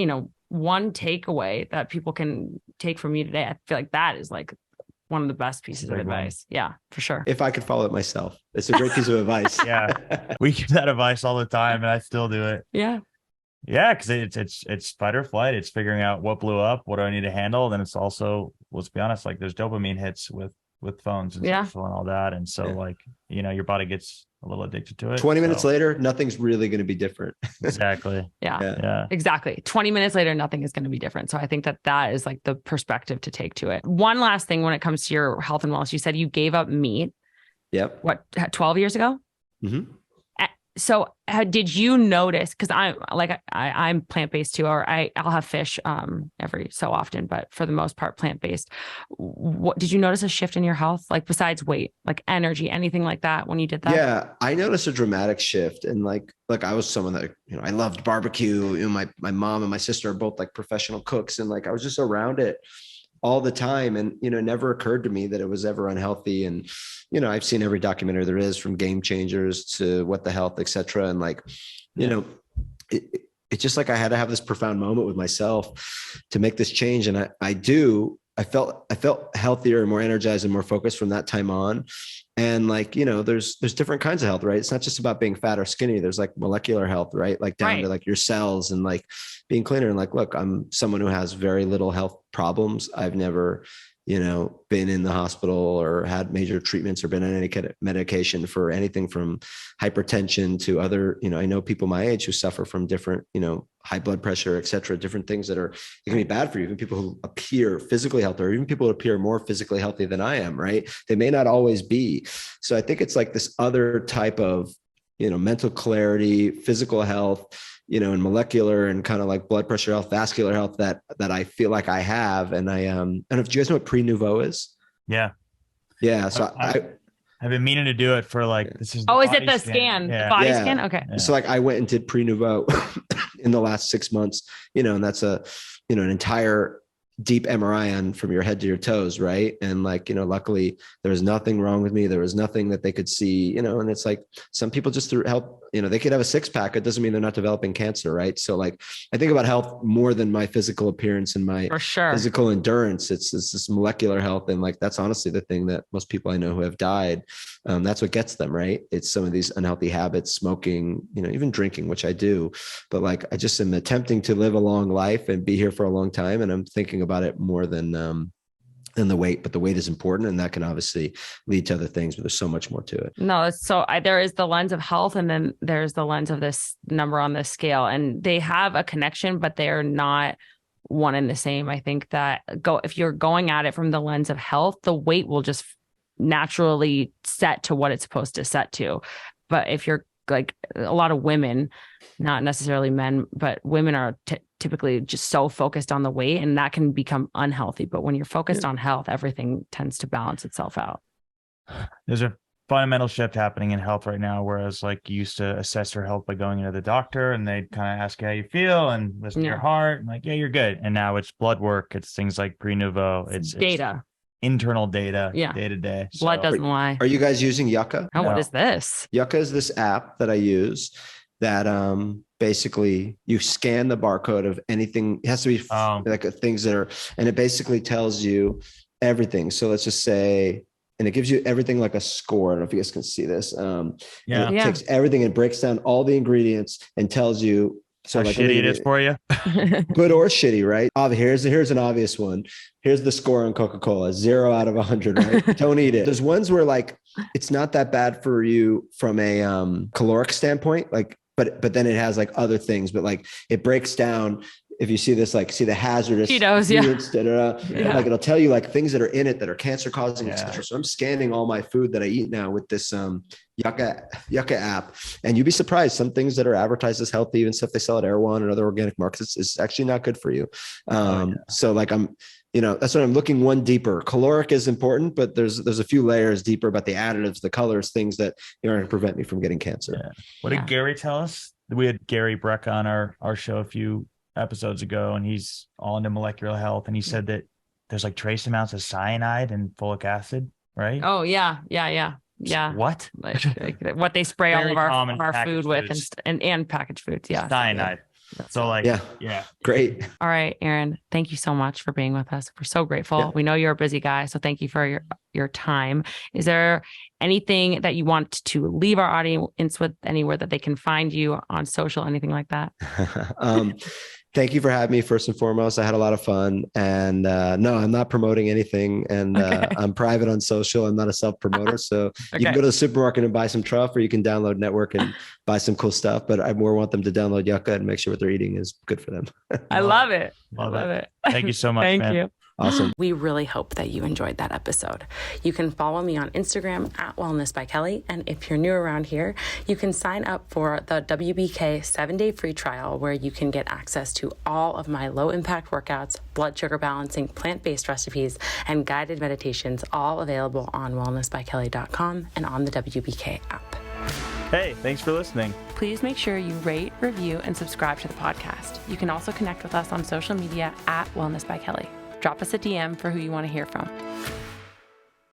one takeaway that people can take from you today, I feel like that is like one of the best pieces of advice. Yeah, for sure. If I could follow it myself, it's a great piece of advice. Yeah. We give that advice all the time and I still do it. Yeah. Yeah, because it's fight or flight. It's figuring out what blew up, what do I need to handle. Then it's also, let's be honest, like there's dopamine hits with phones and social and all that. And so like, your body gets a little addicted to it. 20 minutes later, nothing's really going to be different. Exactly. Yeah, exactly. 20 minutes later, nothing is going to be different. So I think that is like the perspective to take to it. One last thing when it comes to your health and wellness, you said you gave up meat. Yep. What, 12 years ago? Mm-hmm. So did you notice, because I'm plant-based too, or I'll have fish every so often, but for the most part, plant-based. What did you notice a shift in your health? Like besides weight, like energy, anything like that when you did that? Yeah, I noticed a dramatic shift. And like I was someone that, I loved barbecue. My mom and my sister are both like professional cooks. And like, I was just around it all the time. And, it never occurred to me that it was ever unhealthy. And, I've seen every documentary there is, from Game Changers to What the Health, et cetera. And like, it's just like, I had to have this profound moment with myself to make this change. And I felt healthier and more energized and more focused from that time on. And like, there's different kinds of health, right? It's not just about being fat or skinny. There's like molecular health, right? Like down to like your cells and like being cleaner. And like, look, I'm someone who has very little health problems. I've never, been in the hospital or had major treatments or been on any kind of medication for anything from hypertension to other, I know people my age who suffer from different, high blood pressure, et cetera, different things that are can be bad for you. Even people who appear physically healthy, or even people who appear more physically healthy than I am, right? They may not always be. So I think it's like this other type of, mental clarity, physical health, and molecular and kind of like blood pressure health, vascular health that I feel like I have. And I don't know if you guys know what Pre-Nouveau is. Yeah. Yeah. So I've been meaning to do it for like, this is. Is it the scan? The body scan? Okay. Yeah. So like I went and did Pre-Nouveau in the last 6 months, and that's an entire deep MRI on from your head to your toes. Right. And like, luckily there was nothing wrong with me. There was nothing that they could see, and it's like some people just through help, they could have a six pack. It doesn't mean they're not developing cancer. Right. So like, I think about health more than my physical appearance and my physical endurance. It's this molecular health. And like, that's honestly the thing that most people I know who have died, that's what gets them. Right. It's some of these unhealthy habits, smoking, even drinking, which I do, but like, I just am attempting to live a long life and be here for a long time. And I'm thinking about it more than the weight, but the weight is important, and that can obviously lead to other things, but there's so much more to it. No, there is the lens of health, and then there's the lens of this number on this scale, and they have a connection, but they're not one and the same. I think that if you're going at it from the lens of health, the weight will just naturally set to what it's supposed to set to. But if you're like a lot of women, not necessarily men, but women are typically just so focused on the weight, and that can become unhealthy. But when you're focused on health, everything tends to balance itself out. There's a fundamental shift happening in health right now, whereas like you used to assess your health by going into the doctor and they'd kind of ask you how you feel and listen to your heart and like, yeah, you're good. And now it's blood work. It's things like pre-nouveau. It's data. Internal data, day to day. Blood doesn't lie. Are you guys using Yucca? Oh, no. What is this? Yucca is this app that I use that basically you scan the barcode of anything. It has to be like things that are, and it basically tells you everything. So let's just say, and it gives you everything like a score. I don't know if you guys can see this. It takes everything and breaks down all the ingredients and tells you how shitty it is for you. Good or shitty, right? Here's an obvious one. Here's the score on Coca-Cola, 0 out of 100, right? Don't eat it. There's ones where like, it's not that bad for you from a caloric standpoint, like, but then it has like other things, but like it breaks down. If you see this, like see the hazardous Cheetos, like it'll tell you like things that are in it that are cancer causing, etc. So I'm scanning all my food that I eat now with this Yucca app, and you'd be surprised. Some things that are advertised as healthy, even stuff they sell at Erewhon and other organic markets, is actually not good for you. So like that's what I'm looking one deeper. Caloric is important, but there's a few layers deeper about the additives, the colors, things that are going to prevent me from getting cancer. Yeah. What did Gary tell us? We had Gary Breck on our show a few episodes ago, and he's all into molecular health, and he said that there's like trace amounts of cyanide and folic acid, right? Oh yeah. What? Like what they spray all of our food with and packaged foods. Yeah. Cyanide. So like, yeah. Great. All right, Aaron, thank you so much for being with us. We're so grateful. Yeah. We know you're a busy guy, so thank you for your time. Is there anything that you want to leave our audience with, anywhere that they can find you on social, anything like that? Thank you for having me. First and foremost, I had a lot of fun, and no, I'm not promoting anything, and I'm private on social. I'm not a self promoter. So you can go to the supermarket and buy some Truff, or you can download Network and buy some cool stuff. But I more want them to download Yucca and make sure what they're eating is good for them. I love it. Love it. Thank you so much. Thank you. Awesome. We really hope that you enjoyed that episode. You can follow me on Instagram at Wellness by Kelley. And if you're new around here, you can sign up for the WBK 7-day free trial, where you can get access to all of my low impact workouts, blood sugar balancing, plant-based recipes, and guided meditations, all available on wellnessbykelley.com and on the WBK app. Hey, thanks for listening. Please make sure you rate, review, and subscribe to the podcast. You can also connect with us on social media at Wellness by Kelley. Drop us a DM for who you want to hear from.